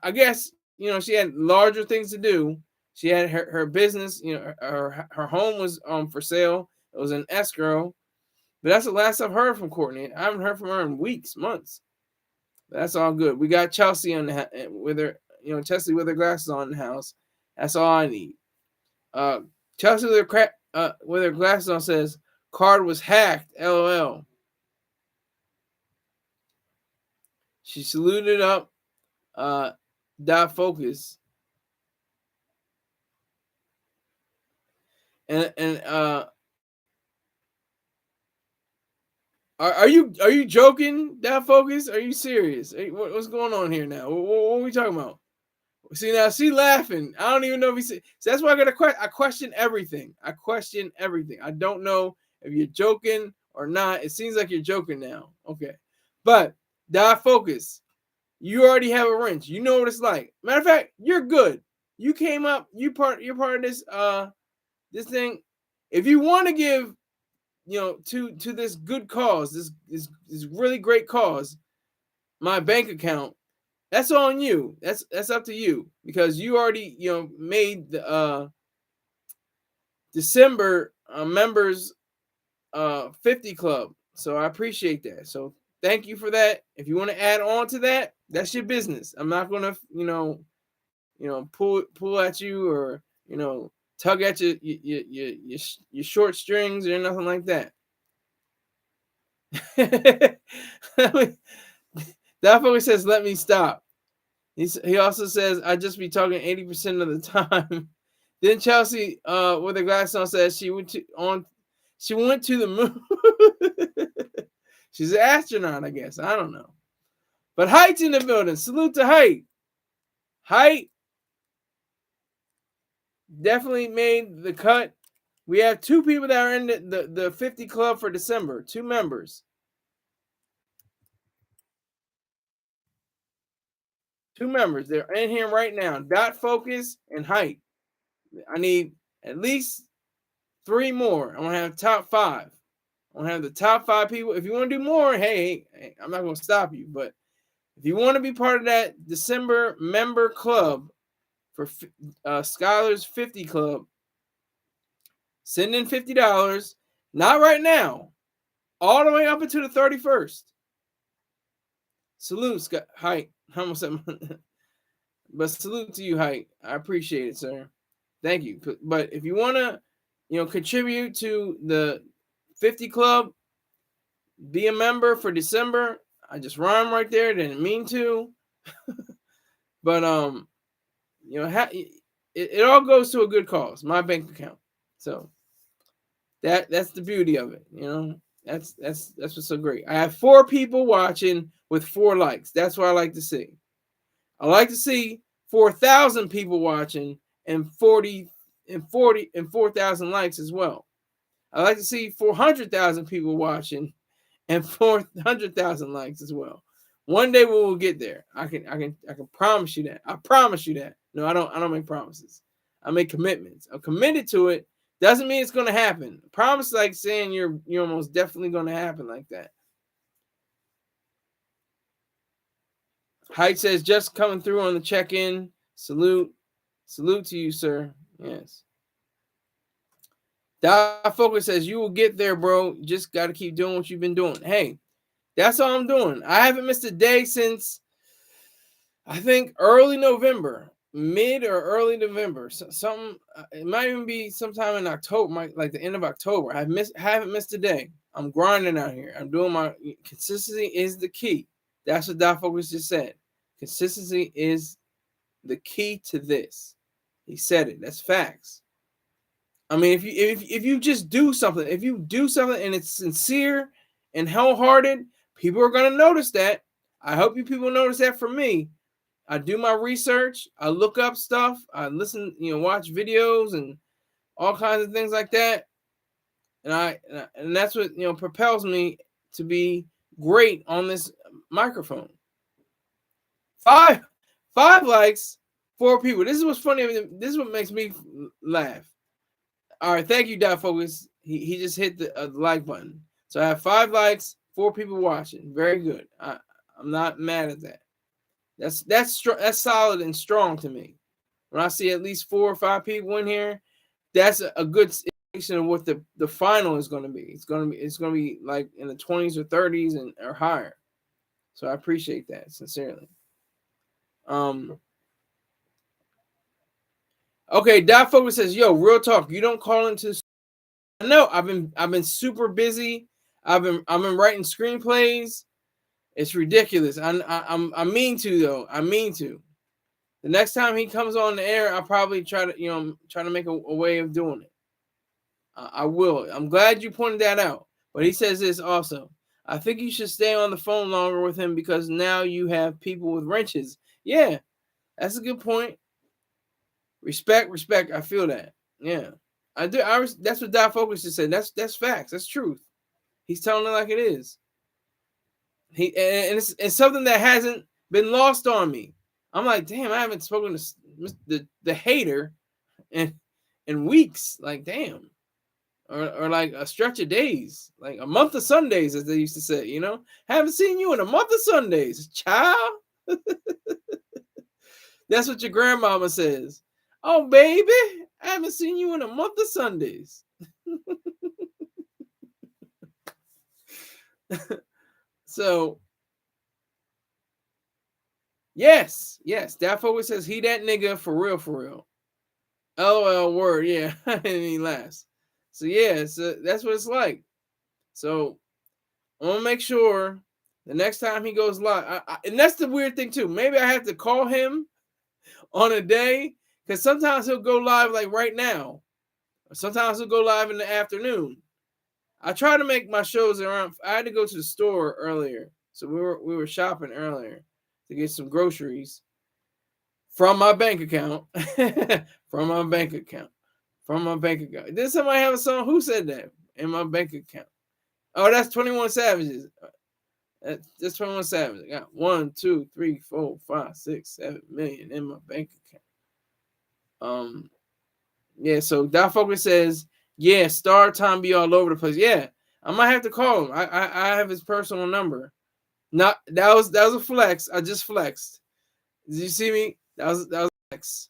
I guess she had larger things to do. She had her business, her home was for sale. It was an escrow. But that's the last I've heard from Courtney. I haven't heard from her in weeks, months. But that's all good. We got Chelsea with her, Chelsea with her glasses on in the house. That's all I need. Chelsea with her glasses on says card was hacked. LOL. She saluted up Dot Focus. And are you joking, Dot Focus? Are you serious? Hey, what's going on here now? What are we talking about? See, now she laughing. I don't even know if he said. So that's why I question everything. I question everything. I don't know if you're joking or not. It seems like you're joking now. Okay, but Dot Focus, you already have a wrench. You know what it's like. Matter of fact, you're good. You came up. You're part of this this thing. If you want to give, to this good cause, this really great cause, my bank account, that's on you. That's up to you, because you already made the December members 50 club. So I appreciate that. So thank you for that. If you want to add on to that, that's your business. I'm not gonna pull at you, or tug at your short strings or nothing like that. That always says, "Let me stop." He also says, "I just be talking 80% of the time." Then Chelsea, with her glass on, says she went to the moon. She's an astronaut, I guess. I don't know. But Hite's in the building. Salute to Hite. Hite definitely made the cut. We have 2 people that are in the 50 club for December. 2 members. 2 members. They're in here right now. Dot Focus and Hite. I need at least 3 more. I'm gonna have top 5. I'm gonna have the top 5 people. If you want to do more, hey, I'm not gonna stop you. But if you want to be part of that December member club for Skyler's 50 club, send in $50. Not right now. All the way up until the 31st. Salute, Hite. But salute to you, Hite. I appreciate it, sir. Thank you. But if you want to, contribute to the 50 club, be a member for December. I just rhymed right there. Didn't mean to. But it all goes to a good cause. My bank account. So that's the beauty of it. That's what's so great. I have 4 people watching with 4 likes. That's what I like to see. I like to see 4,000 people watching and 4,000 likes as well. I like to see 400,000 people watching and 400,000 likes as well. One day we will get there. I can promise you that. I promise you that. No, I don't make promises. I make commitments. I'm committed to it. Doesn't mean it's going to happen. Promise, like saying you're most definitely going to happen like that. Hite says, just coming through on the check-in. Salute to you, sir. Yes. Dot Focus says, you will get there, bro. You just got to keep doing what you've been doing. Hey, that's all I'm doing. I haven't missed a day since, I think, early November. Mid or early November. Something, it might even be sometime in October, like the end of October. I haven't missed a day. I'm grinding out here. I'm doing my consistency is the key. That's what Dot Focus just said. Consistency is the key to this. He said it. That's facts. I mean, if you just do something, if you do something and it's sincere and wholehearted, people are gonna notice that. I hope you people notice that from me. I do my research. I look up stuff. I listen, watch videos and all kinds of things like that. And that's what propels me to be great on this microphone. 5 likes, 4 people. This is what's funny. This is what makes me laugh. All right, thank you, Dot Focus. He just hit the like button. So I have 5 likes, 4 people watching. Very good. I'm not mad at that. That's solid and strong to me. When I see at least 4 or 5 people in here, that's a good indication of what the final is going to be. It's going to be like in the 20s or 30s or higher. So I appreciate that sincerely. Okay, Dot Focus says, "Yo, real talk. You don't call into." No, I've been super busy. I've been writing screenplays. It's ridiculous. I mean to though. I mean to. The next time he comes on the air, I'll probably try to make a way of doing it. I will. I'm glad you pointed that out. But he says this also. I think you should stay on the phone longer with him because now you have people with wrenches. Yeah, that's a good point. Respect. I feel that. Yeah, I do. That's what Dot Focus just said. That's facts. That's truth. He's telling it like it is. And it's something that hasn't been lost on me. I'm like, damn, I haven't spoken to the hater in weeks. Like, damn. Or like a stretch of days, like a month of Sundays, as they used to say, haven't seen you in a month of Sundays, child. That's what your grandmama says. Oh, baby, I haven't seen you in a month of Sundays. So, yes, that focus says he that nigga for real. LOL word, yeah, and he laughs. So yeah, that's what it's like. So I'm gonna make sure the next time he goes live, and that's the weird thing too. Maybe I have to call him on a day because sometimes he'll go live like right now, or sometimes he'll go live in the afternoon. I try to make my shows around. I had to go to the store earlier, so we were shopping earlier to get some groceries from my bank account. From my bank account. Did somebody have a song? Who said that? In my bank account. Oh, that's 21 Savages. That's 21 Savages. I got 1, 2, 3, 4, 5, 6, 7 million in my bank account. Yeah, so Dot Focus says, yeah, Star Time be all over the place. Yeah, I might have to call him. I have his personal number. Not that was a flex. I just flexed. Did you see me? That was a flex.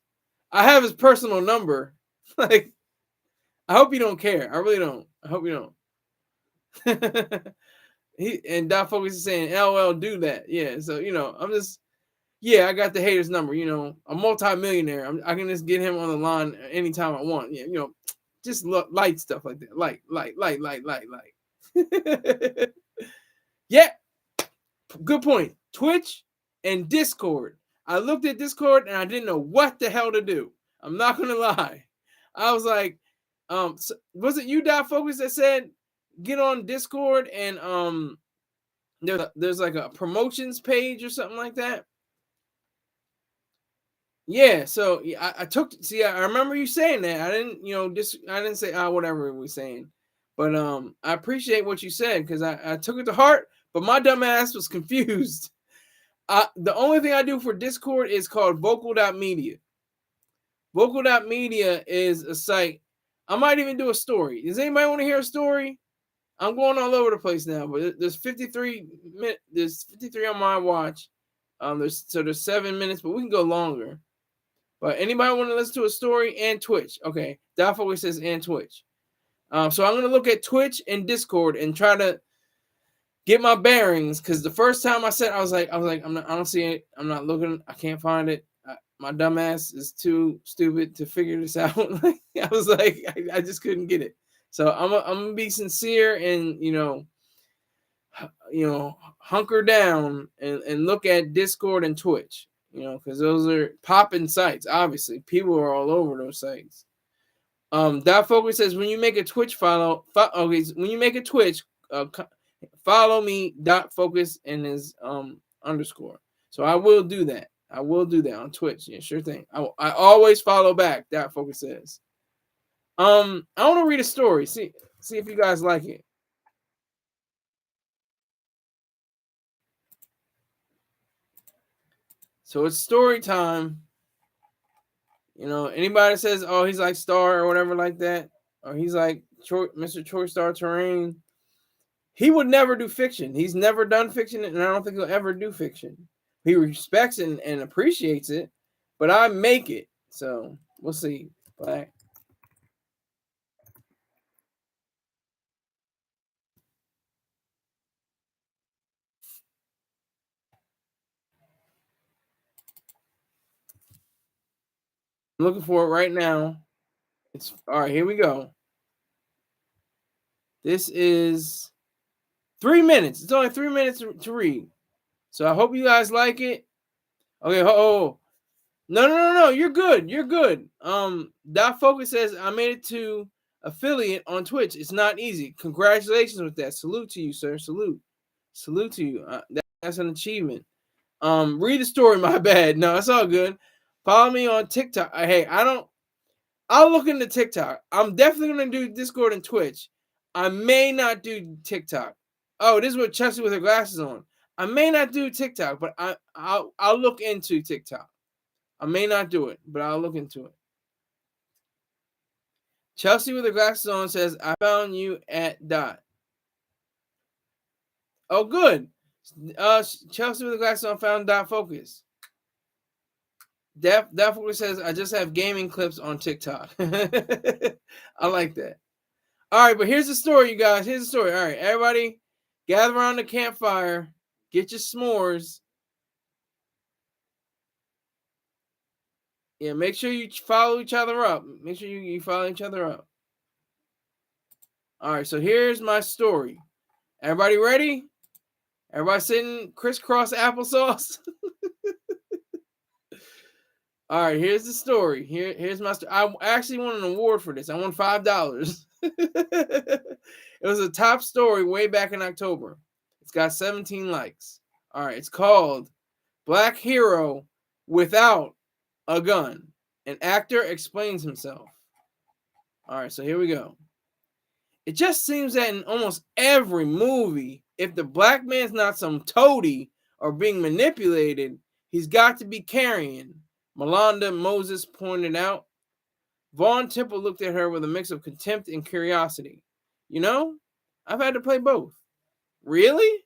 I have his personal number. Like, I hope you don't care. I really don't. I hope you don't. And Dot Focus is saying, LOL, do that. Yeah, so I'm just, yeah, I got the hater's number. A multi-millionaire. I can just get him on the line anytime I want. Yeah, just light stuff like that. Light. Yeah, good point. Twitch and Discord. I looked at Discord and I didn't know what the hell to do. I'm not gonna lie. I was like, so was it you, Dot Focus, that said get on Discord and there's like a promotions page or something like that? Yeah, so I remember you saying that. I didn't, I didn't say whatever we're saying, but I appreciate what you said because I took it to heart, but my dumb ass was confused. The only thing I do for Discord is called vocal.media. Vocal.media is a site. I might even do a story. Does anybody want to hear a story? I'm going all over the place now, but there's 53 on my watch. There's 7 minutes, but we can go longer. But anybody want to listen to a story and Twitch? Okay, Dot Focus says and Twitch. So I'm gonna look at Twitch and Discord and try to get my bearings because the first time I said I was like I don't see it. I'm not looking. I can't find it. My dumb ass is too stupid to figure this out. I was like I just couldn't get it. So I'm gonna be sincere and hunker down and look at Discord and Twitch. Because those are popping sites. Obviously, people are all over those sites. Dot Focus says when you make a Twitch follow, when you make a Twitch, follow me. Dot Focus and his underscore. So I will do that. I will do that on Twitch. Yeah, sure thing. I always follow back. Dot Focus says. I want to read a story. See if you guys like it. So it's story time. Anybody that says, oh, he's like Star or whatever like that, or he's like Mr. Troy Star Terrain, he would never do fiction. He's never done fiction, and I don't think he'll ever do fiction. He respects and appreciates it, but I make it. So we'll see. Black. I'm looking for it right now. It's all right. Here we go. This is 3 minutes. It's only 3 minutes to read. So I hope you guys like it. Okay, oh, no. You're good. You're good. Dot Focus says I made it to affiliate on Twitch. It's not easy. Congratulations with that. Salute to you, sir. Salute to you. That's an achievement. Read the story. My bad. No, it's all good. Follow me on TikTok. Hey, I'll look into TikTok. I'm definitely gonna do Discord and Twitch. I may not do TikTok. Oh, this is what Chelsea with her glasses on. I may not do TikTok, but I'll look into TikTok. I may not do it, but I'll look into it. Chelsea with her glasses on says, I found you at Dot. Oh, good. Chelsea with the glasses on found Dot Focus. Dot Focus says, I just have gaming clips on TikTok. I like that. All right, but here's the story, you guys. Here's the story. All right, everybody, gather around the campfire. Get your s'mores. Yeah, make sure you follow each other up. Make sure you follow each other up. All right, so here's my story. Everybody ready? Everybody sitting crisscross applesauce? All right, here's the story. Here's my story. I actually won an award for this. I won $5. It was a top story way back in October. It's got 17 likes. All right, it's called Black Hero Without a Gun. An actor explains himself. All right, so here we go. It just seems that in almost every movie, if the black man's not some toady or being manipulated, he's got to be carrying. Melanda Moses pointed out. Vaughn Temple looked at her with a mix of contempt and curiosity. You know, I've had to play both. Really?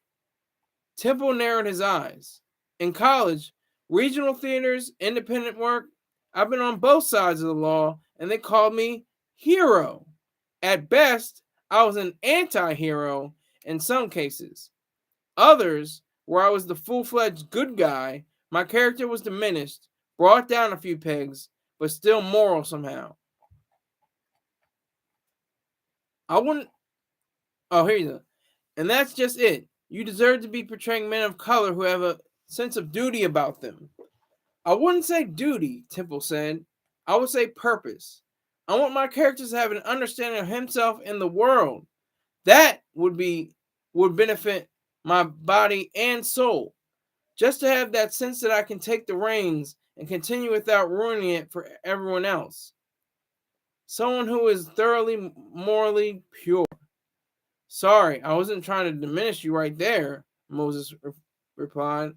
Temple narrowed his eyes. In college, regional theaters, independent work, I've been on both sides of the law, and they called me hero. At best, I was an anti-hero in some cases. Others, where I was the full-fledged good guy, my character was diminished, brought down a few pegs, but still moral somehow. I wouldn't... Oh, here you go. And that's just it. You deserve to be portraying men of color who have a sense of duty about them. I wouldn't say duty, Temple said. I would say purpose. I want my characters to have an understanding of himself and the world. That would benefit my body and soul. Just to have that sense that I can take the reins and continue without ruining it for everyone else. Someone who is thoroughly morally pure. Sorry, I wasn't trying to diminish you right there, Moses replied.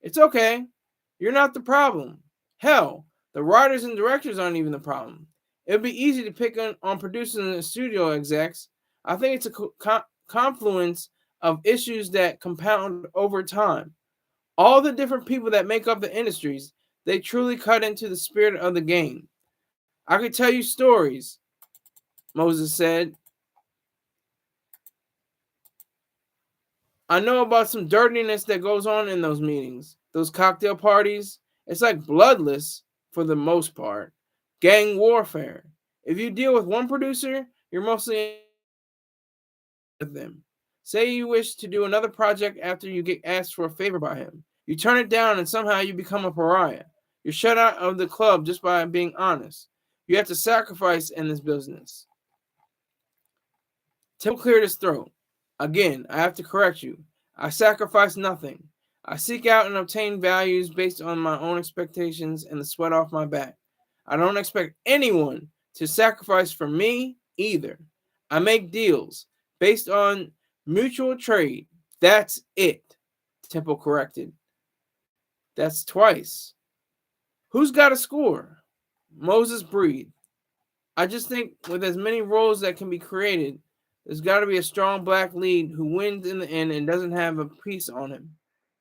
It's okay. You're not the problem. Hell, the writers and directors aren't even the problem. It would be easy to pick on producers and studio execs. I think it's a confluence of issues that compound over time. All the different people that make up the industries, they truly cut into the spirit of the game. I could tell you stories, Moses said. I know about some dirtiness that goes on in those meetings, those cocktail parties. It's like bloodless for the most part. Gang warfare. If you deal with one producer, you're mostly with them. Say you wish to do another project after you get asked for a favor by him. You turn it down and somehow you become a pariah. You're shut out of the club just by being honest. You have to sacrifice in this business. Tim cleared his throat. Again, I have to correct you. I sacrifice nothing. I seek out and obtain values based on my own expectations and the sweat off my back. I don't expect anyone to sacrifice for me either. I make deals based on mutual trade. That's it, Temple corrected. That's twice. Who's got a score? Moses breathed. I just think with as many roles that can be created, there's got to be a strong black lead who wins in the end and doesn't have a piece on him.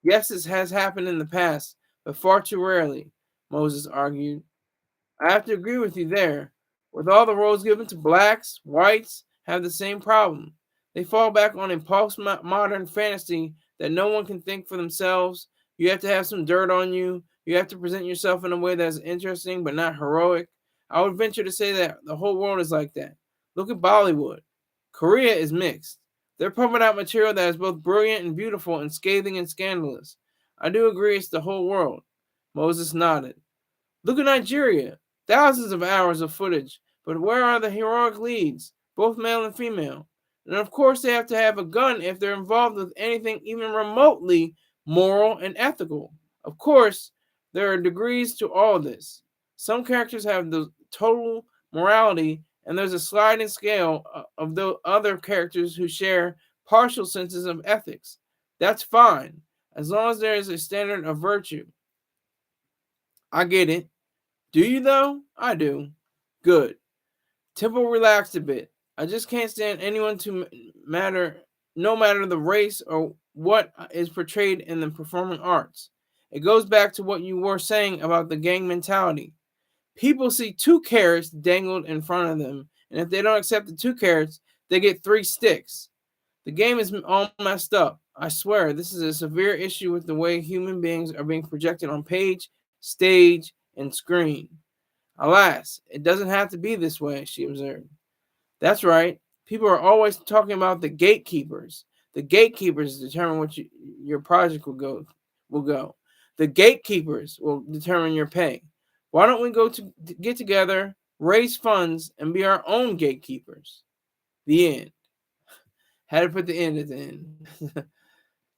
Yes, this has happened in the past, but far too rarely, Moses argued. I have to agree with you there. With all the roles given to blacks, whites have the same problem. They fall back on a postmodern fantasy that no one can think for themselves. You have to have some dirt on you. You have to present yourself in a way that's interesting but not heroic. I would venture to say that the whole world is like that. Look at Bollywood. Korea is mixed. They're pumping out material that is both brilliant and beautiful and scathing and scandalous. I do agree it's the whole world. Moses nodded. Look at Nigeria. Thousands of hours of footage. But where are the heroic leads, both male and female? And of course, they have to have a gun if they're involved with anything even remotely moral and ethical. Of course, there are degrees to all this. Some characters have the total morality, and there's a sliding scale of the other characters who share partial senses of ethics. That's fine, as long as there is a standard of virtue. I get it. Do you, though? I do. Good. Tempo relaxed a bit. I just can't stand anyone to matter, no matter the race or what is portrayed in the performing arts. It goes back to what you were saying about the gang mentality. People see 2 carrots dangled in front of them, and if they don't accept the 2 carrots, they get 3 sticks. The game is all messed up. I swear, this is a severe issue with the way human beings are being projected on page, stage, and screen. Alas, it doesn't have to be this way, she observed. That's right. People are always talking about the gatekeepers. The gatekeepers determine what your project will go. The gatekeepers will determine your pay. Why don't we get together, raise funds, and be our own gatekeepers? The end. Had to put the end at the end.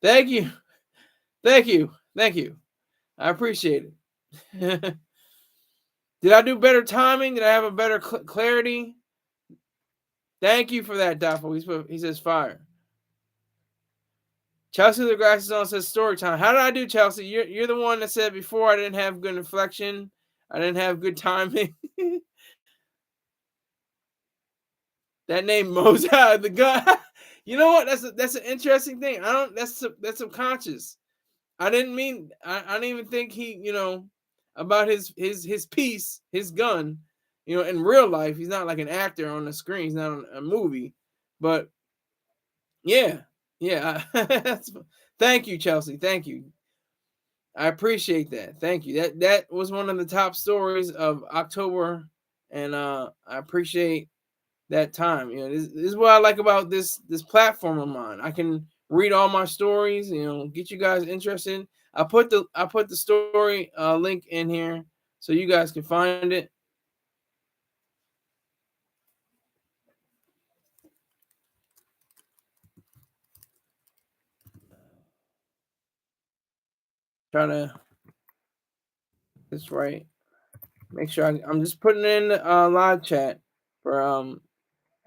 Thank you. Thank you. Thank you. I appreciate it. Did I do better timing? Did I have a better clarity? Thank you for that, Doffel. He says fire. Chelsea with the glasses on says story time. How did I do, Chelsea? You're the one that said before I didn't have good inflection. I didn't have good timing. That name Moses, the guy. You know what? That's an interesting thing. That's subconscious. I didn't mean. I didn't even think he. About his piece, his gun. In real life, he's not like an actor on the screen. He's not on a movie. But yeah. Thank you, Chelsea. Thank you. I appreciate that. Thank you. That was one of the top stories of October, and I appreciate that time. This is what I like about this platform of mine. I can read all my stories. Get you guys interested. I put the story link in here so you guys can find it. Try to this right. Make sure I'm just putting it in the live chat for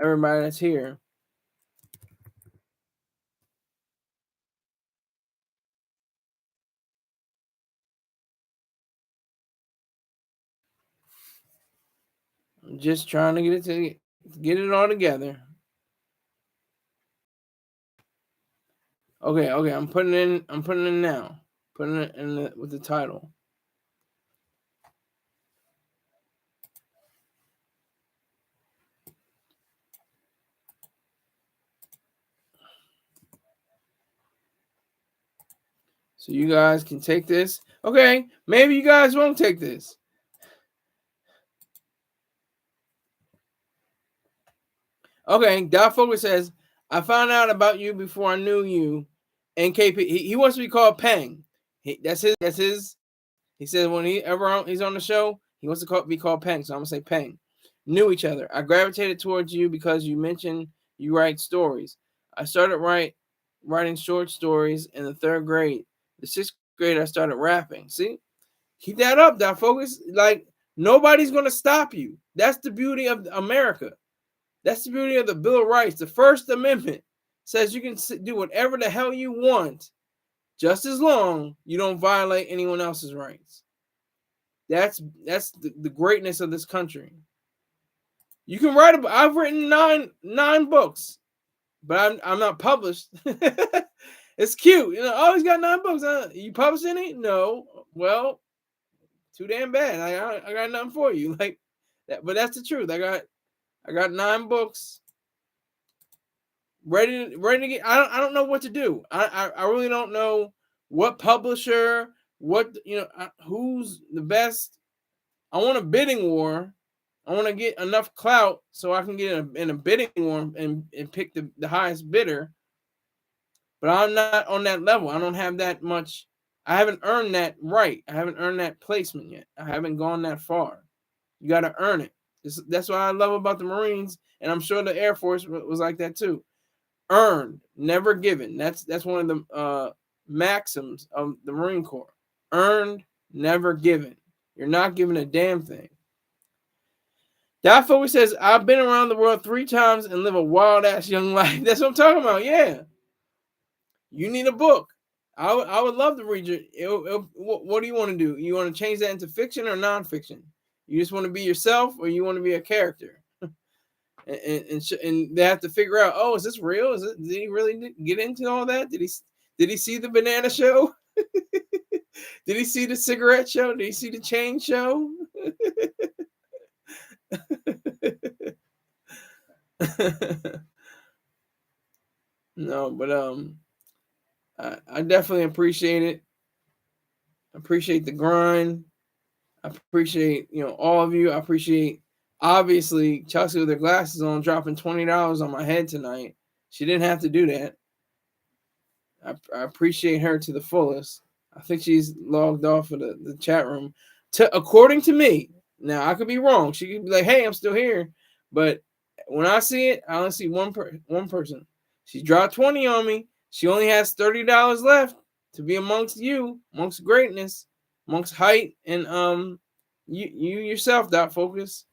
everybody that's here. I'm just trying to get it all together. Okay. I'm putting in now. Putting it in with the title. So you guys can take this. Okay, maybe you guys won't take this. Okay, Doc Focus says, I found out about you before I knew you. NKP, he wants to be called Pang. That's his. He says when he's on the show, he wants to be called Pang. So I'm gonna say Pang. Knew each other. I gravitated towards you because you mentioned you write stories. I started writing short stories in the 3rd grade. The 6th grade, I started rapping. See, keep that up, Doc Focus. Like nobody's gonna stop you. That's the beauty of America. That's the beauty of the Bill of Rights. The First Amendment says you can do whatever the hell you want, just as long you don't violate anyone else's rights. That's the greatness of this country. You can write about. I've written nine books, but I'm not published. It's cute, Oh, he's got 9 books. You published any? No. Well, too damn bad. I got nothing for you. Like that, but that's the truth. I got 9 books ready to get. I don't know what to do. I really don't know what publisher, what who's the best. I want a bidding war. I want to get enough clout so I can get in a bidding war and pick the highest bidder. But I'm not on that level. I don't have that much I haven't earned that right. I haven't earned that placement yet. I haven't gone that far. You got to earn it. That's what I love about the Marines, and I'm sure the Air Force was like that too. Earned, never given. That's one of the maxims of the Marine Corps. Earned, never given. You're not given a damn thing. That focus says, I've been around the world 3 times and live a wild ass young life. That's what I'm talking about. Yeah. You need a book. I would love to read your. What do you want to do? You want to change that into fiction or nonfiction? You just want to be yourself, or you want to be a character? and they have to figure out. Oh, is this real? Did he really get into all that? Did he see the banana show? Did he see the cigarette show? Did he see the chain show? No, but I definitely appreciate it. I appreciate the grind. I appreciate all of you. I appreciate obviously Chelsea with her glasses on dropping $20 on my head tonight. She didn't have to do that. I appreciate her to the fullest. I think she's logged off of the chat room. According to me, now I could be wrong. She could be like, "Hey, I'm still here," but when I see it, I only see one person. She dropped 20 on me. She only has $30 left to be amongst you, amongst greatness, amongst Hite and you yourself, Dot Focus.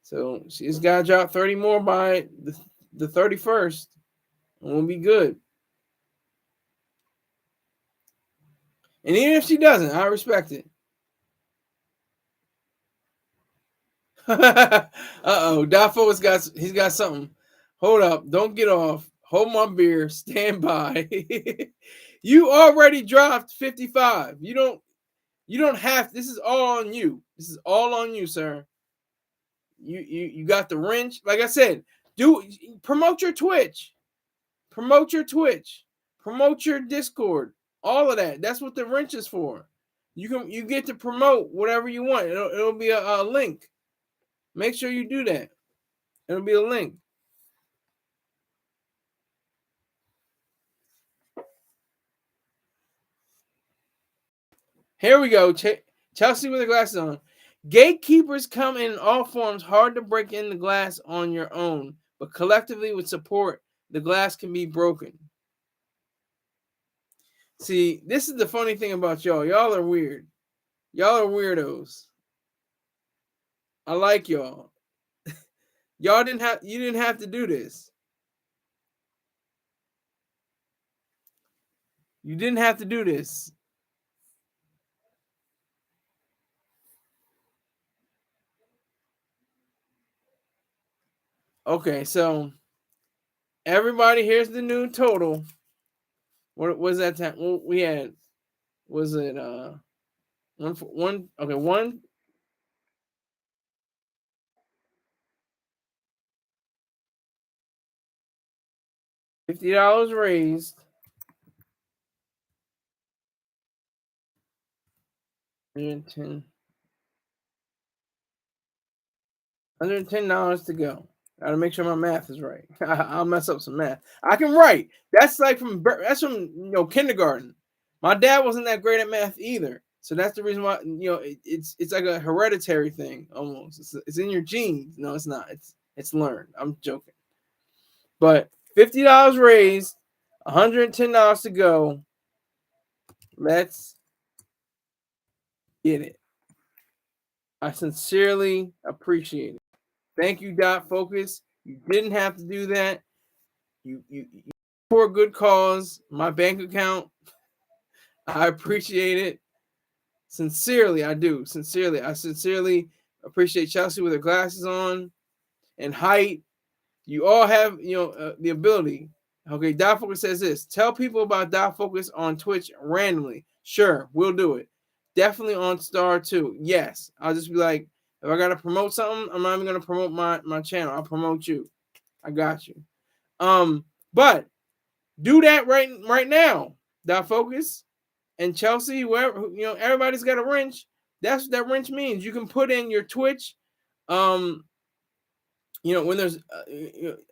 So she's got to drop 30 more by the 31st, and we'll be good. And even if she doesn't, I respect it. Uh-oh, Dot Focus he's got something. Hold up, don't get off. Hold my beer. Stand by. You already dropped 55. You don't have. This is all on you. This is all on you, sir. You got the wrench. Like I said, promote your Twitch. Promote your Twitch. Promote your Discord. All of that. That's what the wrench is for. You get to promote whatever you want. It'll be a link. Make sure you do that. It'll be a link. Here we go. Chelsea with the glasses on. Gatekeepers come in all forms. Hard to break in the glass on your own, but collectively with support, the glass can be broken. See, this is the funny thing about y'all. Y'all are weird. Y'all are weirdos. I like y'all. You didn't have to do this. You didn't have to do this. Okay, so everybody, here's the new total. What was that time? Well, we had, was it one? Okay, one. $50 raised. $110 to go. Gotta make sure my math is right. I'll mess up some math. I can write. That's from kindergarten. My dad wasn't that great at math either, so that's the reason why it's like a hereditary thing almost. It's in your genes. No, it's not. It's learned. I'm joking. But $50 raised, $110 to go. Let's get it. I sincerely appreciate it. Thank you, Dot Focus. You didn't have to do that. You for a good cause. My bank account. I appreciate it. Sincerely, I do. Sincerely. I sincerely appreciate Chelsea with her glasses on and Hite. You all have, the ability. Okay, Dot Focus says this. Tell people about Dot Focus on Twitch randomly. Sure, we'll do it. Definitely on Star too. Yes. I'll just be like, if I gotta promote something, I'm not even gonna promote my channel. I'll promote you. I got you. But do that right now. Dot Focus and Chelsea, whoever, everybody's got a wrench. That's what that wrench means. You can put in your Twitch. When there's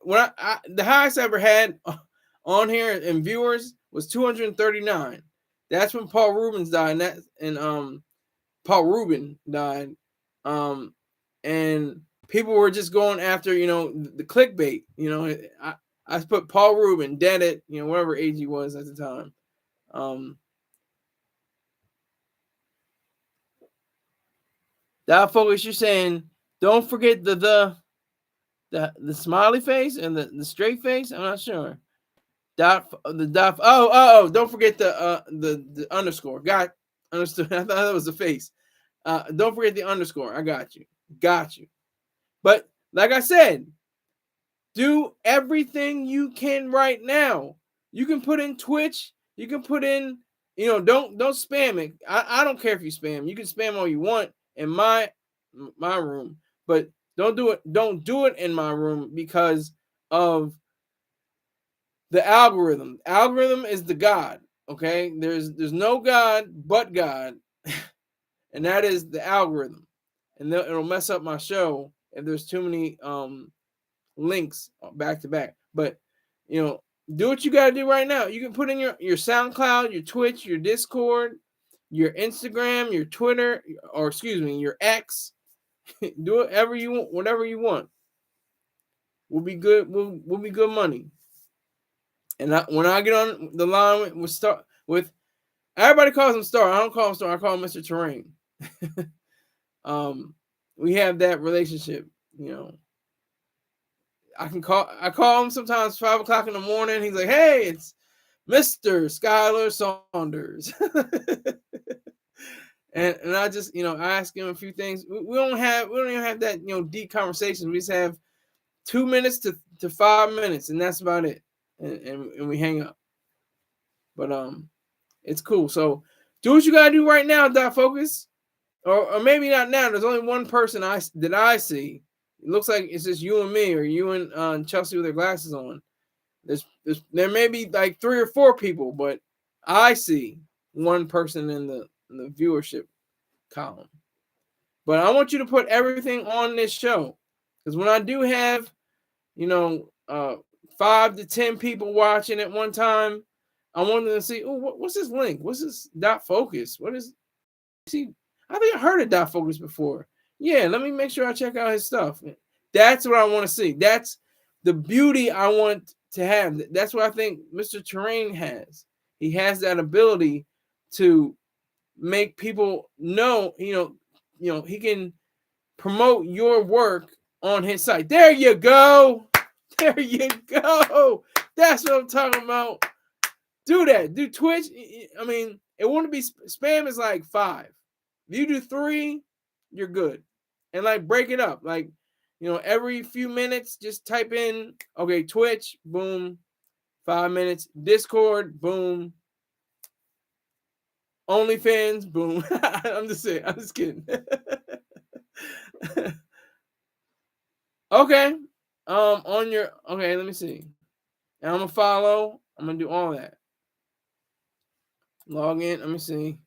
when the highest I ever had on here in viewers was 239. That's when Paul Rubens died, and Paul Rubin died, and people were just going after the clickbait. I put Paul Rubin dead at whatever age he was at the time. That focus, you're saying don't forget the smiley face and the straight face. I'm not sure. Don't forget the underscore. Understood. I thought that was the face. Don't forget the underscore. I got you. But like I said, do everything you can right now. You can put in Twitch. You can put in, don't spam it. I don't care if you spam. You can spam all you want in my room, but don't do it. Don't do it in my room because of the algorithm. Algorithm is the God. Okay, there's no God but God, and that is the algorithm, and it'll mess up my show if there's too many links back to back. But do what you got to do right now. You can put in your SoundCloud, your Twitch, your Discord, your Instagram, your Twitter, or excuse me, your X. Do whatever you want, whatever you want. We'll be good. We'll be good money. And when I get on the line with everybody calls him Star. I don't call him Star. I call him Mr. Terrain. We have that relationship. I call him sometimes 5 o'clock in the morning. He's like, "Hey, it's Mr. Skyler Saunders." and I just I ask him a few things. We don't even have that deep conversations. We just have 2 minutes to 5 minutes, and that's about it. And we hang up. But it's cool. So do what you gotta do right now, Dot Focus. Or maybe not now. There's only one person that I see. It looks like it's just you and me, or you and Chelsea with their glasses on. There may be like 3 or 4 people, but I see one person in the viewership column. But I want you to put everything on this show, because when I do have 5 to 10 people watching at one time, I want them to see, oh, what's this link? What's this Dot Focus? What is? See, I think I heard of Dot Focus before. Yeah, let me make sure I check out his stuff. That's what I want to see. That's the beauty I want to have. That's what I think Mr. Terrain has. He has that ability to make people know, he can promote your work on his site. There you go. There you go. That's what I'm talking about. Do that. Do Twitch. I mean, it wouldn't be spam is like 5. If you do 3, you're good. And like break it up. Like, every few minutes, just type in, okay, Twitch, boom, 5 minutes. Discord, boom. OnlyFans, boom. I'm just kidding. Okay. Okay, let me see. And I'm gonna follow. I'm gonna do all that. Log in. Let me see.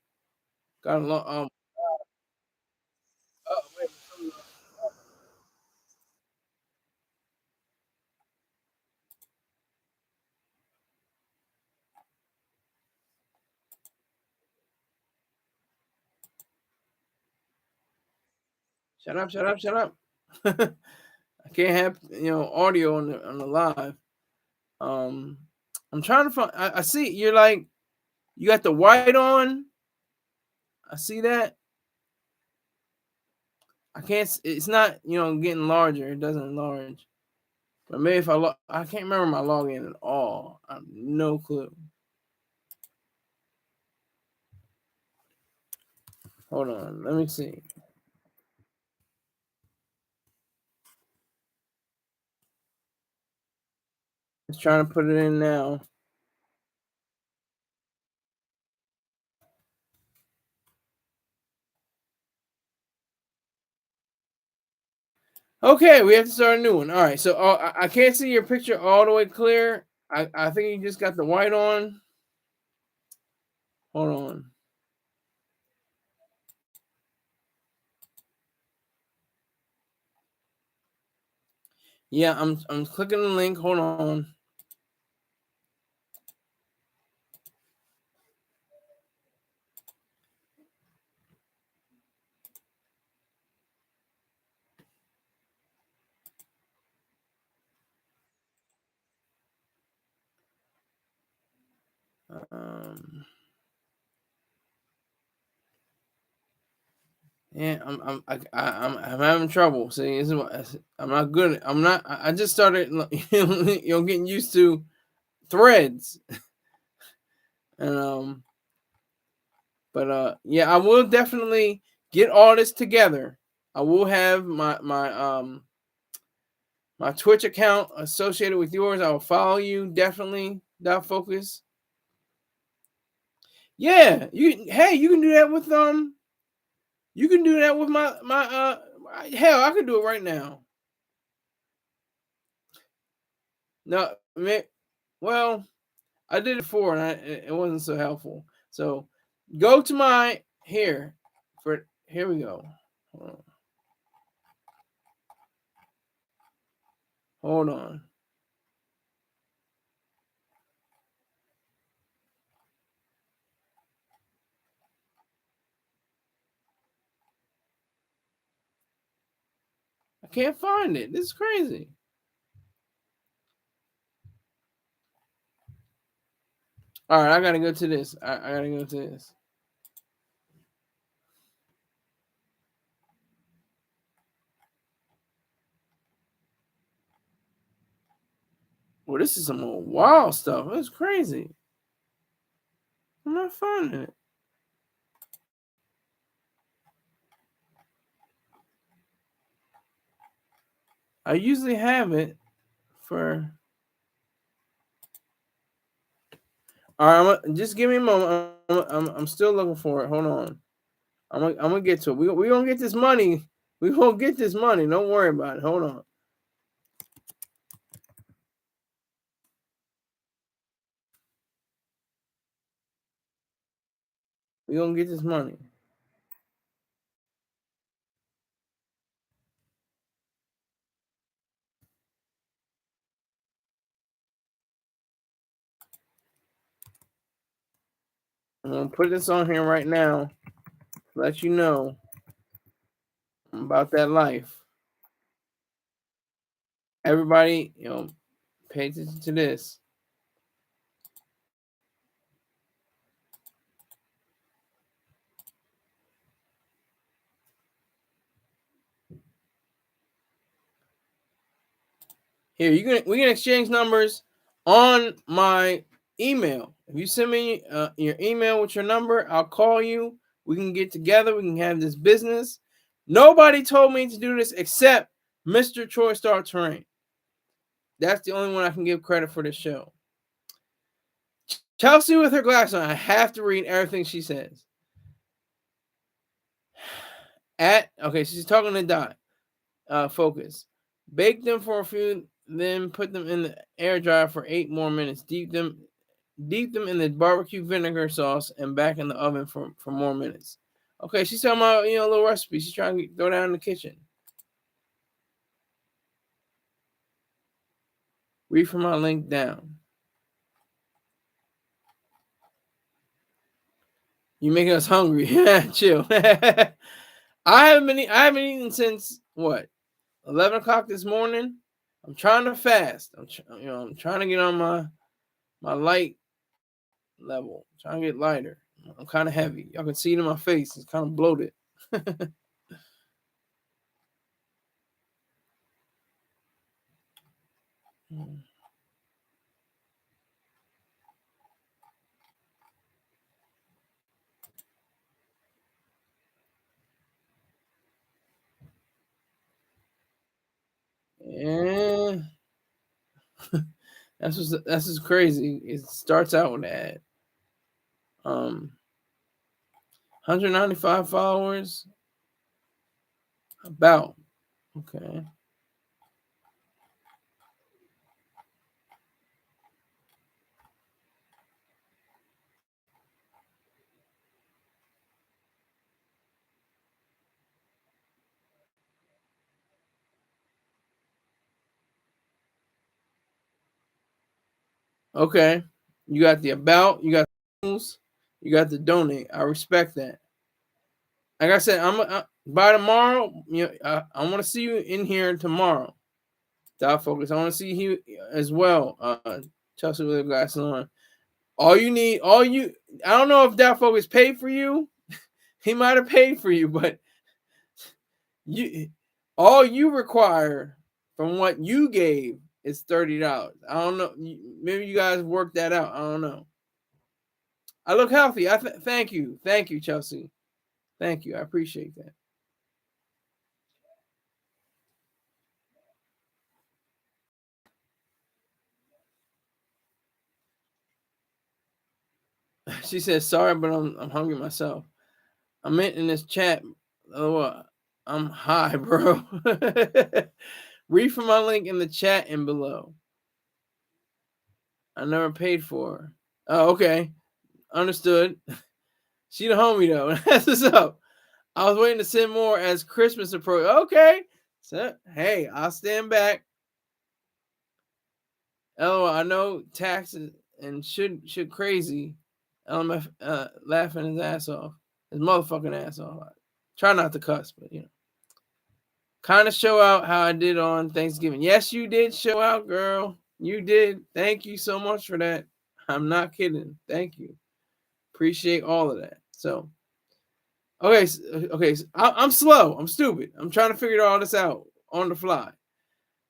Got to log. Oh, wait. Shut up! Shut up! Shut up! I can't have audio on the live. I'm trying to find. I see you're like you got the white on. I see that. I can't. It's not getting larger. It doesn't enlarge. But maybe if I can't remember my login at all. I have no clue. Hold on. Let me see. Just trying to put it in now. Okay, we have to start a new one. All right, so I can't see your picture all the way clear. I think you just got the white on. Hold on. Yeah, I'm clicking the link. Hold on. Yeah, I'm having trouble. See, this is what, I'm not good. I just started, getting used to threads, and yeah, I will definitely get all this together. I will have my Twitch account associated with yours. I will follow you definitely. Dot Focus. Yeah, you can do that with you can do that with my hell, I can do it right now. No, well, I did it before and it wasn't so helpful. So go to my here we go. Hold on. I can't find it. This is crazy. All right, I gotta go to this. I gotta go to this. Well, this is some more wild stuff. That's crazy. I'm not finding it. I usually have it for. All right, just give me a moment. I'm still looking for it. Hold on. I'm gonna get to it. We gonna get this money. We gonna get this money. Don't worry about it. Hold on. We gonna get this money. I'm gonna put this on here right now to let you know about that life. Everybody, pay attention to this. Here, we can exchange numbers on my email. If you send me your email with your number, I'll call you. We can get together. We can have this business. Nobody told me to do this except Mr. Troy Star Terrain. That's the only one I can give credit for this show. Chelsea with her glasses on. I have to read everything she says. Okay, she's talking to Dot. Focus. Bake them for a few, then put them in the air dryer for 8 more minutes. Deep them in the barbecue vinegar sauce and back in the oven for more minutes. Okay, she's talking about a little recipe. She's trying to throw down in the kitchen. Read from my link down. You making us hungry? Chill. I haven't eaten since what 11 o'clock this morning. I'm trying to fast. I'm trying to get on my light level. I'm trying to get lighter. I'm kind of heavy. Y'all can see it in my face. It's kind of bloated. Yeah. That's just crazy. It starts out with that. 195 followers. About. Okay. Okay. You got the about, you got the news, you got the donate. I respect that. Like I said, by tomorrow, I want to see you in here tomorrow. Dot Focus. I want to see you as well. Chelsea with the glasses on. I don't know if that focus paid for you. He might have paid for you, but all you require from what you gave is $30. I don't know. Maybe you guys work that out. I don't know. I look healthy. Thank you, Chelsea. Thank you. I appreciate that. She says, "Sorry, but I'm hungry myself. I meant in this chat. Oh, I'm high, bro." Read from my link in the chat and below. I never paid for her. Oh, okay. Understood. She the homie though. That's what's up. I was waiting to send more as Christmas approach. Okay. So hey, I'll stand back. LOL, I know taxes and should crazy. LMF laughing his ass off. His motherfucking ass off. Try not to cuss, but you know. Kind of show out how I did on Thanksgiving. Yes, you did show out, girl. You did. Thank you so much for that. I'm not kidding. Thank you. Appreciate all of that. So, okay. So I'm slow. I'm stupid. I'm trying to figure all this out on the fly.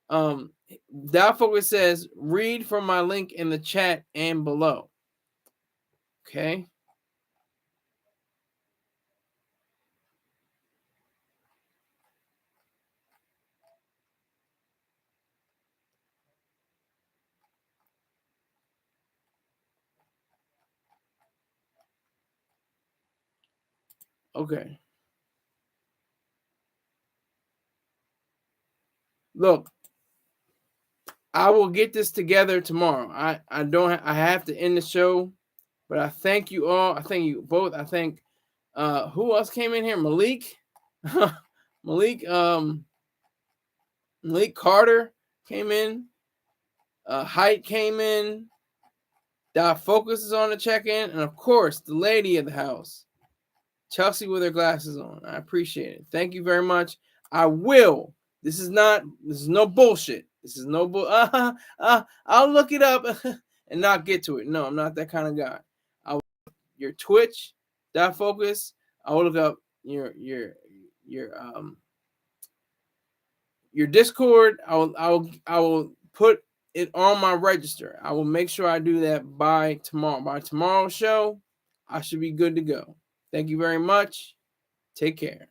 That focus says, read from my link in the chat and below. Okay. Okay. Look, I will get this together tomorrow. I have to end the show, but I thank you all. I thank you both. I thank who else came in here? Malik. Malik Malik Carter came in. Hite came in. Dot Focus is on the check-in, and of course, the lady of the house, Chelsea with her glasses on. I appreciate it. Thank you very much. I will. This is no bullshit. This is no bull. I'll look it up and not get to it. No, I'm not that kind of guy. Your Twitch, Dot Focus. I will look up your Discord. I will put it on my register. I will make sure I do that by tomorrow. By tomorrow's show, I should be good to go. Thank you very much. Take care.